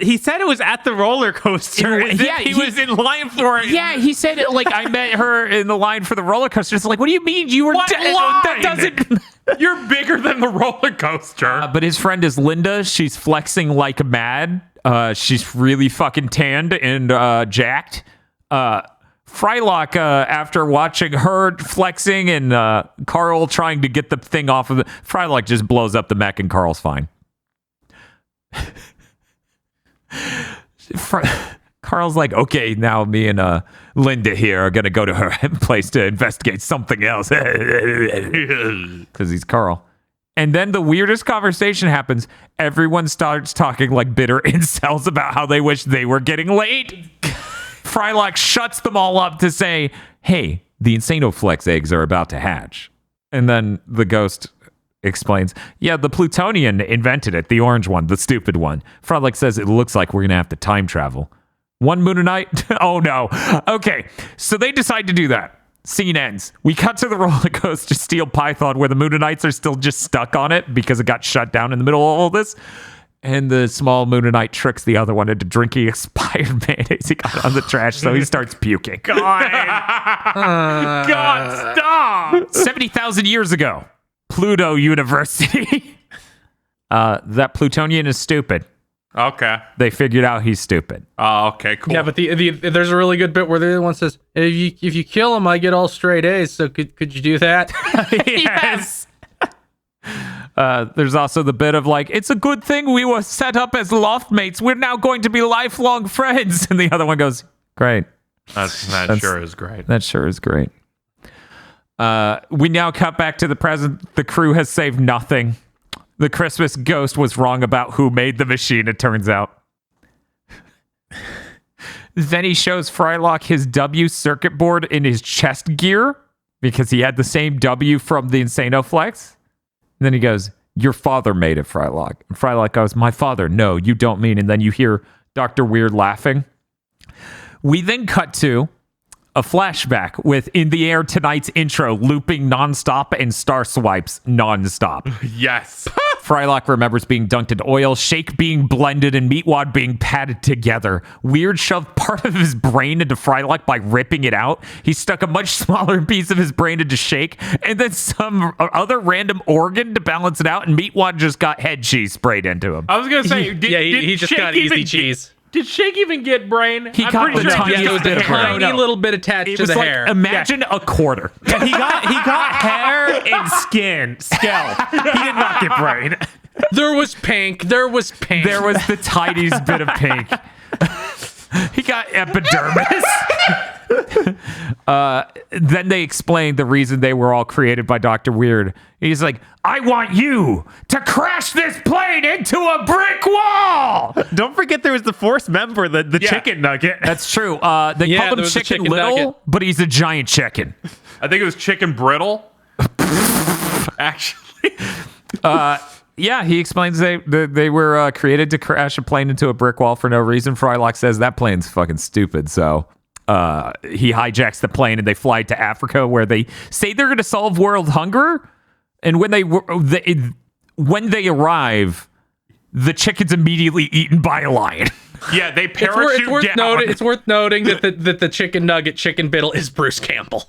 He said it was at the roller coaster. He was in line for it.
Yeah, he said it like I met her in the line for the roller coaster. It's like, what do you mean you were?
What line?
That doesn't.
You're bigger than the roller coaster.
But his friend is Linda. She's flexing like mad. She's really fucking tanned and jacked. Frylock, after watching her flexing and Carl trying to get the thing off of it, Frylock just blows up the mech and Carl's fine. Carl's like, okay, now me and Linda here are gonna go to her place to investigate something else. Because he's Carl. And then the weirdest conversation happens. Everyone starts talking like bitter incels about how they wish they were getting laid. Frylock shuts them all up to say, hey, the Insanoflex eggs are about to hatch. And then the ghost explains, yeah, the Plutonian invented it, the orange one, the stupid one. Frylock says it looks like we're going to have to time travel. One moon a night? Oh, no. Okay, so they decide to do that. Scene ends. We cut to the roller coaster Steel Python where the Moonanites are still just stuck on it because it got shut down in the middle of all this. And the small Moonanite tricks the other one into drinking expired mayonnaise he got on the trash, so he starts puking.
God, stop!
70,000 years ago, Pluto University. That Plutonian is stupid.
Okay.
They figured out he's stupid.
Oh, okay, cool.
Yeah, but there's a really good bit where the other one says, if you kill him, I get all straight A's, so could you do that?
Yes. There's also the bit of like, it's a good thing we were set up as loft mates. We're now going to be lifelong friends. And the other one goes, great.
That sure is great.
That sure is great. We now cut back to the present. The crew has saved nothing. The Christmas ghost was wrong about who made the machine, it turns out. Then he shows Frylock his W circuit board in his chest gear because he had the same W from the Insanoflex. And then he goes, your father made it, Frylock. And Frylock goes, my father? No, you don't mean. And then you hear Dr. Weird laughing. We then cut to a flashback with In the Air Tonight's intro looping nonstop and star swipes nonstop.
Yes.
Frylock remembers being dunked in oil, Shake being blended, and Meatwad being patted together. Weird shoved part of his brain into Frylock by ripping it out. He stuck a much smaller piece of his brain into Shake, and then some other random organ to balance it out, and Meatwad just got head cheese sprayed into him.
I was going to say,
he just got easy cheese.
Did Shake even get brain?
He got the tiniest bit of brain.
Tiny little bit attached to the hair.
Imagine a quarter.
Yeah, he got hair and skin, scalp. He did not get brain.
There was pink.
There was the tiniest bit of pink. He got epidermis. Then they explained the reason they were all created by Dr. Weird. He's like, I want you to crash this plane into a brick wall.
Don't forget there was the fourth member, the chicken nugget.
That's true. They called him Chicken Little,
nugget.
but he's a giant chicken.
I think it was Chicken Brittle. Actually.
Yeah, he explains they were created to crash a plane into a brick wall for no reason. Frylock says that plane's fucking stupid, so he hijacks the plane and they fly to Africa where they say they're going to solve world hunger. And when they arrive, the chicken's immediately eaten by a lion.
Yeah, they parachute down.
It's worth noting that the chicken nugget, Chicken Biddle, is Bruce Campbell.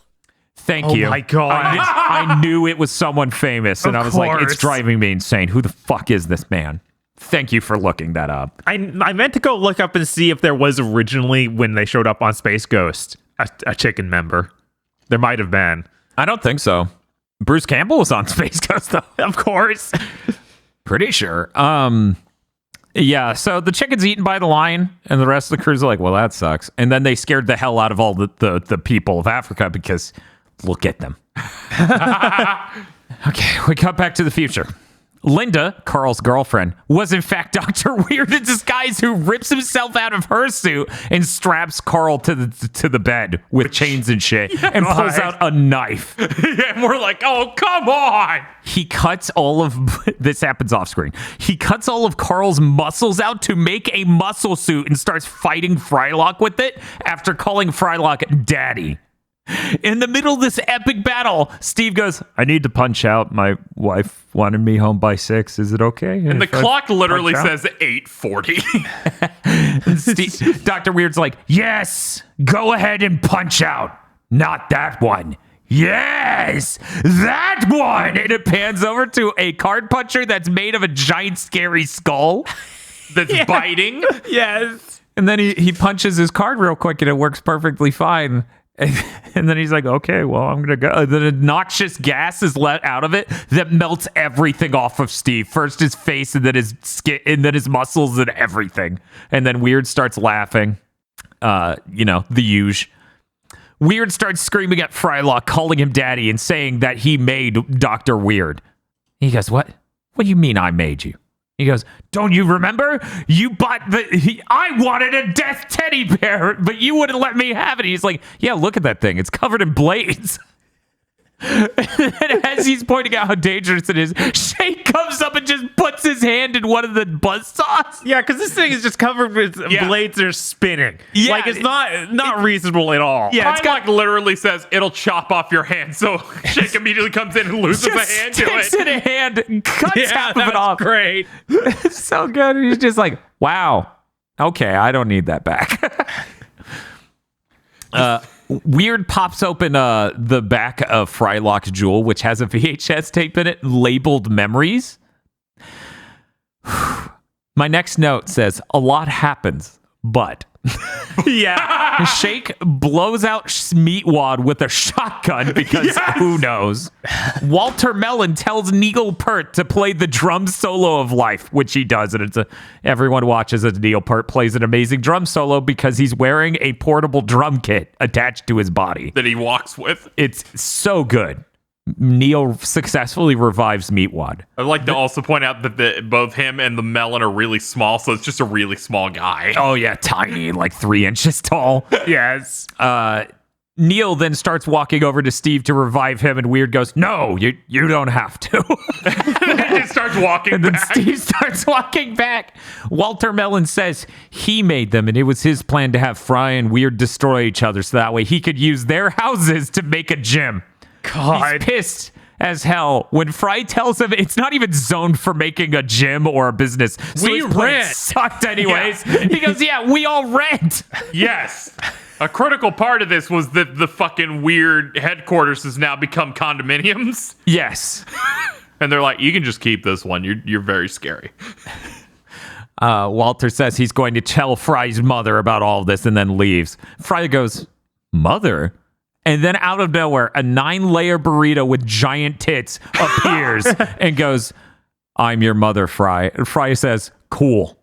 Thank you.
Oh my God.
I knew it was someone famous, and I was like, it's driving me insane. Who the fuck is this man? Thank you for looking that up.
I meant to go look up and see if there was originally, when they showed up on Space Ghost, a chicken member. There might have been.
I don't think so. Bruce Campbell was on Space Ghost, though.
Of course.
Pretty sure. Yeah, so the chicken's eaten by the lion, and the rest of the crew's like, well, that sucks. And then they scared the hell out of all the people of Africa because look at them. Okay, we cut back to the future. Linda, Carl's girlfriend, was in fact Dr. Weird in disguise, who rips himself out of her suit and straps Carl to the bed with chains and shit, and pulls out a knife.
And we're like, oh, come on.
He cuts all of this happens off screen. He cuts all of Carl's muscles out to make a muscle suit and starts fighting Frylock with it after calling Frylock daddy. In the middle of this epic battle, Steve goes, I need to punch out. My wife wanted me home by 6. Is it okay?
And the clock literally says 8:40.
Dr. Weird's like, yes, go ahead and punch out. Not that one. Yes, that one. And it pans over to a card puncher that's made of a giant scary skull.
That's biting.
Yes. And then he punches his card real quick and it works perfectly fine. And then he's like, okay, well, I'm going to go. The noxious gas is let out of it that melts everything off of Steve. First his face, and then his skin, and then his muscles, and everything. And then Weird starts laughing. The huge. Weird starts screaming at Frylock, calling him daddy, and saying that he made Dr. Weird. He goes, what? What do you mean I made you? He goes, don't you remember? You bought I wanted a death teddy bear, but you wouldn't let me have it. He's like, yeah, look at that thing. It's covered in blades. And as he's pointing out how dangerous it is, Shake comes up and just puts his hand in one of the buzzsaws.
Yeah, because this thing is just covered with blades that are spinning.
Yeah,
like, it's not reasonable at all.
Yeah, it's like literally says it'll chop off your hand. So Shake immediately comes in and loses a hand to
Sticks
it.
in a hand, and cuts half of it off.
Great.
It's so good. He's just like, wow. Okay, I don't need that back. Weird pops open the back of Frylock's jewel, which has a VHS tape in it labeled Memories. My next note says, a lot happens, but...
Yeah.
Shake blows out Meatwad with a shotgun because who knows? Walter Mellon tells Neil Peart to play the drum solo of life, which he does, and everyone watches as Neil Peart plays an amazing drum solo because he's wearing a portable drum kit attached to his body
that he walks with.
It's so good. Neil successfully revives Meatwad.
I'd like to also point out that both him and the Melon are really small, so it's just a really small guy.
Oh yeah, tiny, like 3 inches tall.
Yes.
Neil then starts walking over to Steve to revive him, and Weird goes, no, you don't have to.
He starts walking
and then
back.
Steve starts walking back. Walter Mellon says he made them, and it was his plan to have Fry and Weird destroy each other so that way he could use their houses to make a gym.
God.
He's pissed as hell when Fry tells him it's not even zoned for making a gym or a business. So
We
his plan
rent.
sucked anyways. Yeah. He goes, yeah, we all rent.
Yes. A critical part of this was that the fucking Weird headquarters has now become condominiums.
Yes.
And they're like, you can just keep this one. You're very scary.
Walter says he's going to tell Fry's mother about all of this and then leaves. Fry goes, mother? And then out of nowhere, a 9-layer burrito with giant tits appears and goes, I'm your mother, Fry. And Fry says, cool.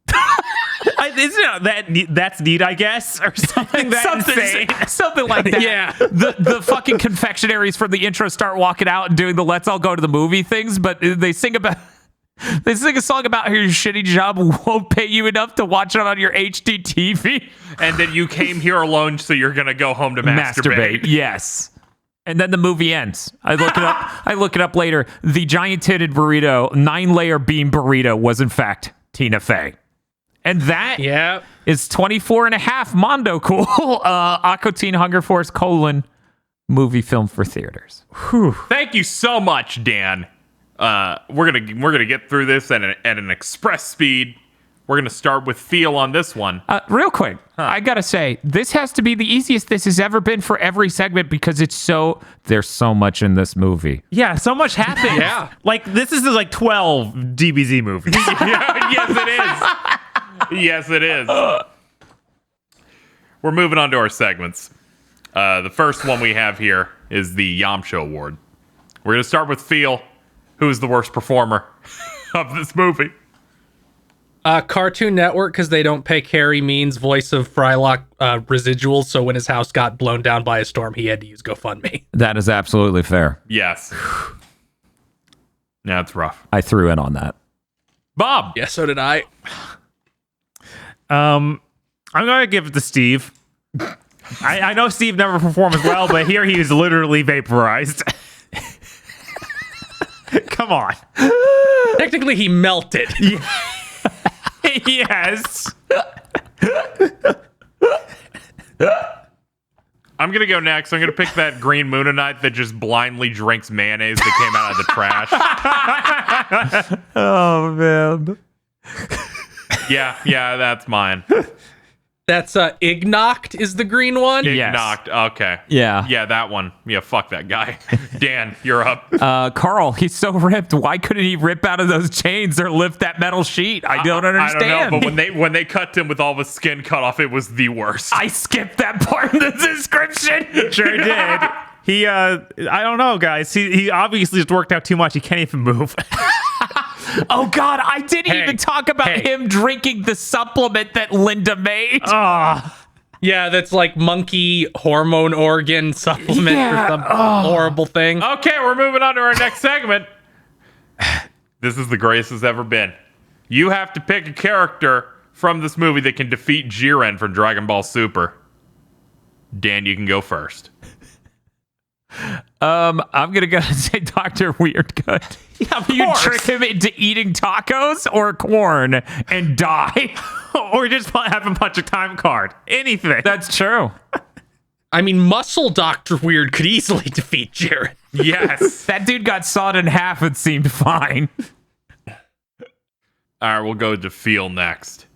That's neat, I guess, or something insane.
Something like that.
Yeah.
The fucking confectionaries from the intro start walking out and doing the let's all go to the movie things, but they sing a song about how your shitty job won't pay you enough to watch it on your HD TV.
And then you came here alone, so you're going to go home to masturbate.
Yes. And then the movie ends. I look it up later. The giant-titted burrito, 9-layer bean burrito was, in fact, Tina Fey. And that is 24 and a half Mondo cool. Aqua Teen Hunger Force : movie film for theaters.
Whew. Thank you so much, Dan. We're gonna get through this at an express speed. We're gonna start with feel on this one.
Real quick, I gotta say, this has to be the easiest this has ever been for every segment because there's so much in this movie.
Yeah, so much happens.
Yeah.
Like, this is like 12 DBZ movies.
Yes, it is. Yes, it is. We're moving on to our segments. The first one we have here is the Yamcha Award. We're going to start with Feel. Who is the worst performer of this movie?
Cartoon Network, because they don't pay Carrie Means' voice of Frylock residuals, so when his house got blown down by a storm, he had to use GoFundMe.
That is absolutely fair.
Yes. Yeah, it's rough.
I threw in on that.
Bob.
Yeah, so did I.
I'm gonna give it to Steve. I know Steve never performed as well, but here he is literally vaporized. Come on.
Technically, he melted.
Yes.
I'm going to go next. I'm going to pick that green Moononite that just blindly drinks mayonnaise that came out of the trash.
Oh, man.
Yeah, that's mine.
That's Ignoct is the green one.
It
Yes.
knocked. Okay.
Yeah.
Yeah, that one. Yeah, fuck that guy. Dan, you're up.
Carl, he's so ripped. Why couldn't he rip out of those chains or lift that metal sheet? I don't understand.
I don't know, but when they cut him with all the skin cut off, it was the worst.
I skipped that part in the description.
Sure did. He, I don't know, guys. He obviously just worked out too much. He can't even move.
Oh, God, I didn't
Hey,
even talk about
hey.
him drinking the supplement that Linda made.
Yeah, that's like monkey hormone organ supplement or some horrible thing.
Okay, we're moving on to our next segment. This is the greatest it's ever been. You have to pick a character from this movie that can defeat Jiren from Dragon Ball Super. Dan, you can go first.
I'm gonna go say Dr. Weirdgood. Yeah, you trick him into eating tacos or corn and die.
Or just have a punch a time card. Anything.
That's true.
I mean, Muscle Dr. Weird could easily defeat Jiren.
Yes.
That dude got sawed in half and seemed fine.
All right, we'll go to Feel next.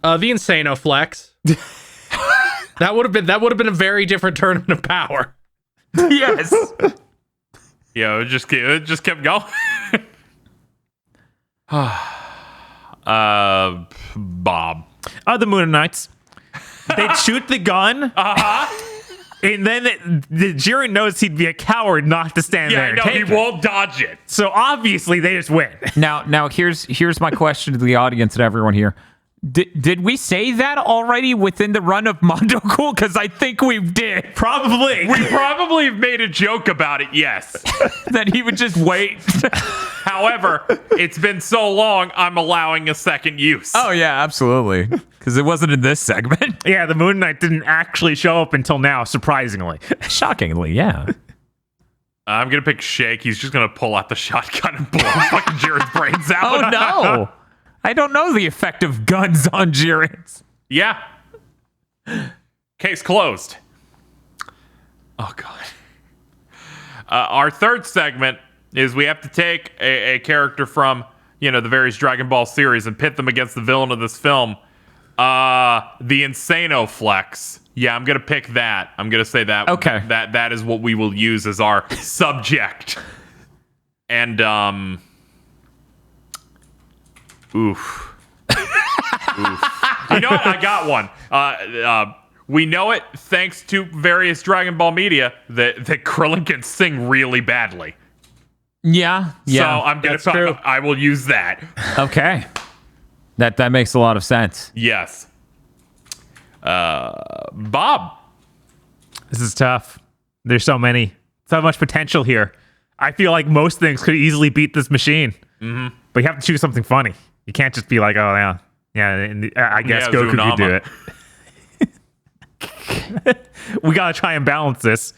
The Insano Flex. That would have been a very different tournament of power.
Yes.
Yeah, it just kept going. Bob.
The Moononites. They'd shoot the gun. And then the Jiren knows he'd be a coward not to stand there.
Yeah,
and
no,
take
he
it.
won't dodge it.
So obviously they just win.
Now here's my question to the audience and everyone here. Did we say that already within the run of Mondo Cool? Because I think we did.
Probably.
We probably have made a joke about it, yes.
That he would just wait.
However, it's been so long, I'm allowing a second use.
Oh yeah, absolutely. Because it wasn't in this segment.
Yeah, the Moon Knight didn't actually show up until now, surprisingly.
Shockingly, yeah.
I'm going to pick Shake. He's just going to pull out the shotgun and blow fucking Jiren's brains out.
Oh no. I don't know the effect of guns on Jirens.
Yeah. Case closed. Oh, God. Our third segment is we have to take a character from, the various Dragon Ball series and pit them against the villain of this film. The Insano Flex. Yeah, I'm going to pick that. I'm going to say that.
Okay.
That is what we will use as our subject. And, oof. You know what? I got one. We know it thanks to various Dragon Ball media that Krillin can sing really badly.
Yeah.
So I'm gonna.
that's true.
I will use that.
Okay. That makes a lot of sense.
Yes. Bob.
This is tough. There's so much potential here. I feel like most things could easily beat this machine. Mm-hmm. But you have to choose something funny. You can't just be like, oh, yeah, I guess
Yeah,
Goku
Zunama.
could do it. We gotta try and balance this.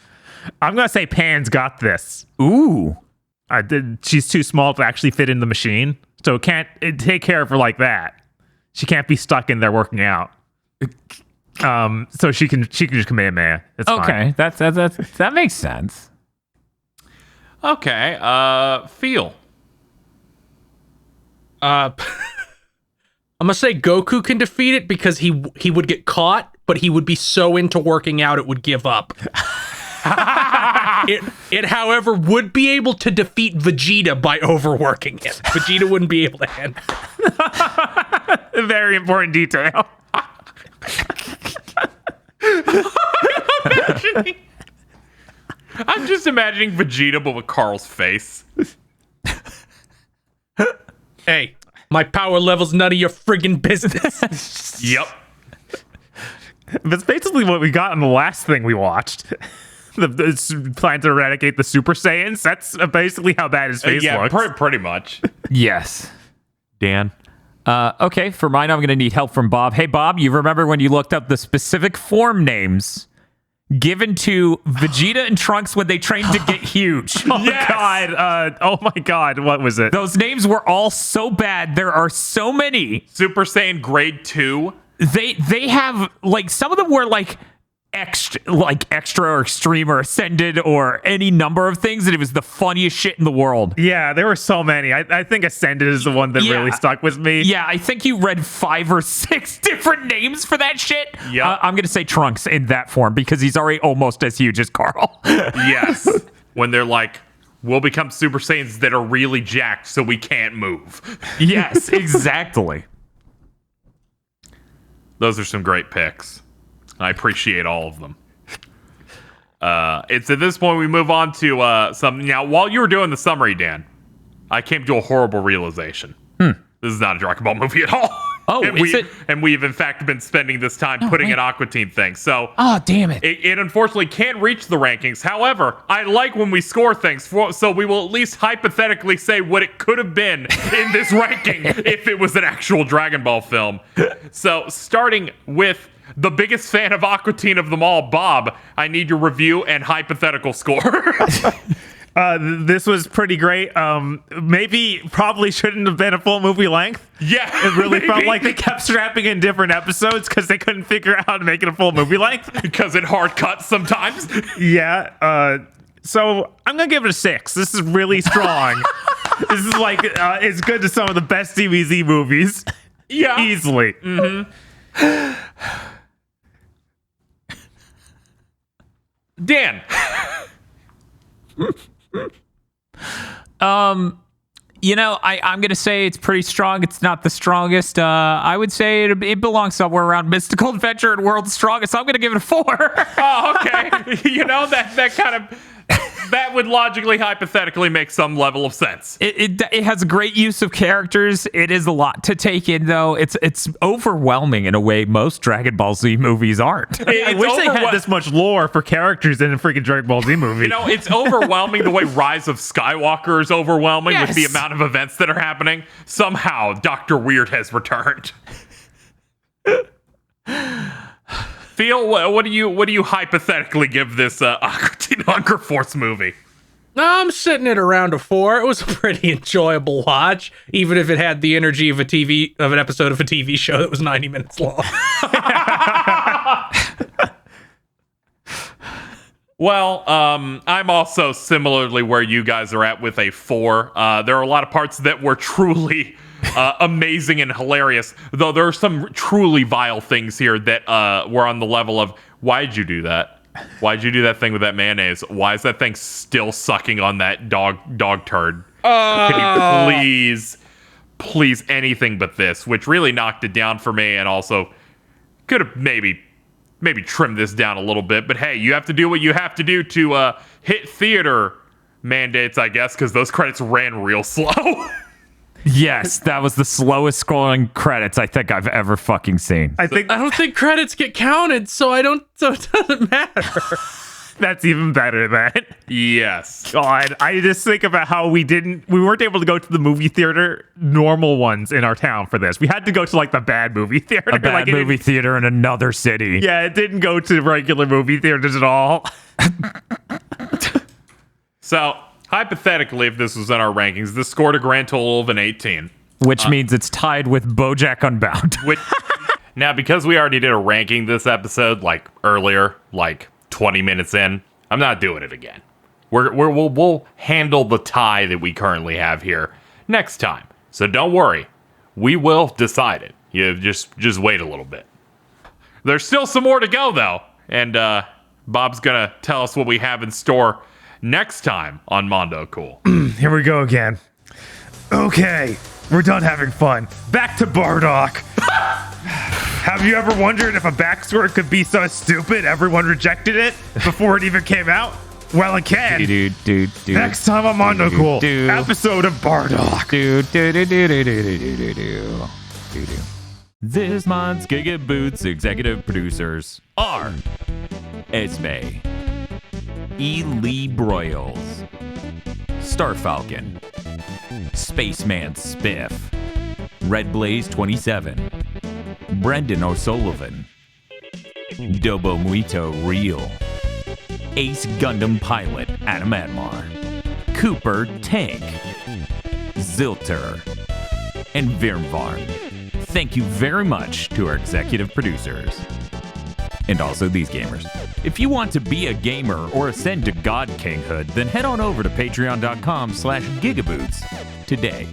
I'm gonna say Pan's got this.
Ooh.
She's too small to actually fit in the machine, so it can't take care of her like that. She can't be stuck in there working out. So she can just Kamehameha. It's
Okay.
fine.
That makes sense.
Okay. Feel.
I'm gonna say Goku can defeat it because he would get caught, but he would be so into working out it would give up. It, however, would be able to defeat Vegeta by overworking him. Vegeta wouldn't be able to handle it.
Very important detail.
I'm just imagining Vegeta, but with Carl's face.
Hey, my power level's none of your friggin' business.
Yep.
That's basically what we got in the last thing we watched. Plan to eradicate the Super Saiyans. That's basically how bad his face looks.
Pretty much.
Yes.
Dan?
Okay, for mine, I'm going to need help from Bob. Hey, Bob, you remember when you looked up the specific form names given to Vegeta and Trunks when they trained to get huge?
Oh my god, what was it?
Those names were all so bad. There are so many.
Super Saiyan Grade 2.
They have, like, some of them were like extra or extreme or ascended or any number of things, and it was the funniest shit in the world.
Yeah, there were so many. I think Ascended is the one that really stuck with me.
Yeah, I think you read 5 or 6 different names for that shit.
Yep.
I'm gonna say Trunks in that form because he's already almost as huge as Carl.
Yes. When they're like, we'll become Super Saiyans that are really jacked so we can't move.
Yes, exactly.
Those are some great picks. I appreciate all of them. It's at this point we move on to something. Now, while you were doing the summary, Dan, I came to a horrible realization. This is not a Dragon Ball movie at all.
Oh, is it?
And we've, in fact, been spending this time putting an Aqua Teen thing. So,
Oh, damn it.
it unfortunately can't reach the rankings. However, I like when we score things, so we will at least hypothetically say what it could have been in this ranking if it was an actual Dragon Ball film. So, starting with the biggest fan of Aqua Teen of them all, Bob, I need your review and hypothetical score.
This was pretty great. Probably shouldn't have been a full movie length.
Yeah.
It really felt like they kept strapping in different episodes because they couldn't figure out how to make it a full movie length.
Because it hard cuts sometimes.
Yeah. So I'm going to give it a 6. This is really strong. This is like, it's good to some of the best DBZ movies.
Yeah.
Easily.
Dan.
I'm gonna say it's pretty strong. It's not the strongest. I would say it belongs somewhere around Mystical Adventure and World's Strongest. So I'm gonna give it a 4.
Oh, okay. That kind of that would logically, hypothetically make some level of sense.
It has great use of characters. It is a lot to take in, though. It's overwhelming in a way most Dragon Ball Z movies aren't.
I wish they had this much lore for characters in a freaking Dragon Ball Z movie.
It's overwhelming the way Rise of Skywalker is overwhelming with the
Yes.
amount of events that are happening. Somehow, Dr. Weird has returned. Phil, what do you hypothetically give this Aqua Teen Hunger Force movie?
I'm sitting at around a 4. It was a pretty enjoyable watch, even if it had the energy of an episode of a TV show that was 90 minutes long.
Well, I'm also similarly where you guys are at with a 4. There are a lot of parts that were truly amazing and hilarious, though there are some truly vile things here that were on the level of, why'd you do that? Why'd you do that thing with that mayonnaise? Why is that thing still sucking on that dog turd? Can you please anything but this, which really knocked it down for me, and also could have maybe trimmed this down a little bit. But hey, you have to do what you have to do to hit theater mandates, I guess, because those credits ran real slow.
Yes, that was the slowest scrolling credits I think I've ever fucking seen.
I don't think credits get counted, so it doesn't matter.
That's even better then.
Yes.
God, I just think about how we weren't able to go to the movie theater, normal ones in our town for this. We had to go to like the bad movie theater.
A bad movie theater in another city.
Yeah, it didn't go to regular movie theaters at all.
So, hypothetically, if this was in our rankings, this scored a grand total of an 18.
Which means it's tied with BoJack Unbound.
Now, because we already did a ranking this episode, like earlier, like 20 minutes in, I'm not doing it again. We'll handle the tie that we currently have here next time. So don't worry, we will decide it. You just wait a little bit. There's still some more to go though, and Bob's gonna tell us what we have in store next time on Mondo Cool.
Here we go again. Okay, we're done having fun. Back to Bardock. Have you ever wondered if a backstory could be so stupid everyone rejected it before it even came out? Well, it can. Next time on Mondo Cool, episode of Bardock.
This month's GigaBoots executive producers are Esme, E. Lee Broyles, Star Falcon, Spaceman Spiff, Red Blaze 27, Brendan O'Sullivan, Dobo Muito Real, Ace Gundam Pilot Adam Admar, Cooper Tank, Zilter, and Virmvarn. Thank you very much to our executive producers. And also these gamers. If you want to be a gamer or ascend to God Kinghood, then head on over to patreon.com/GigaBoots today.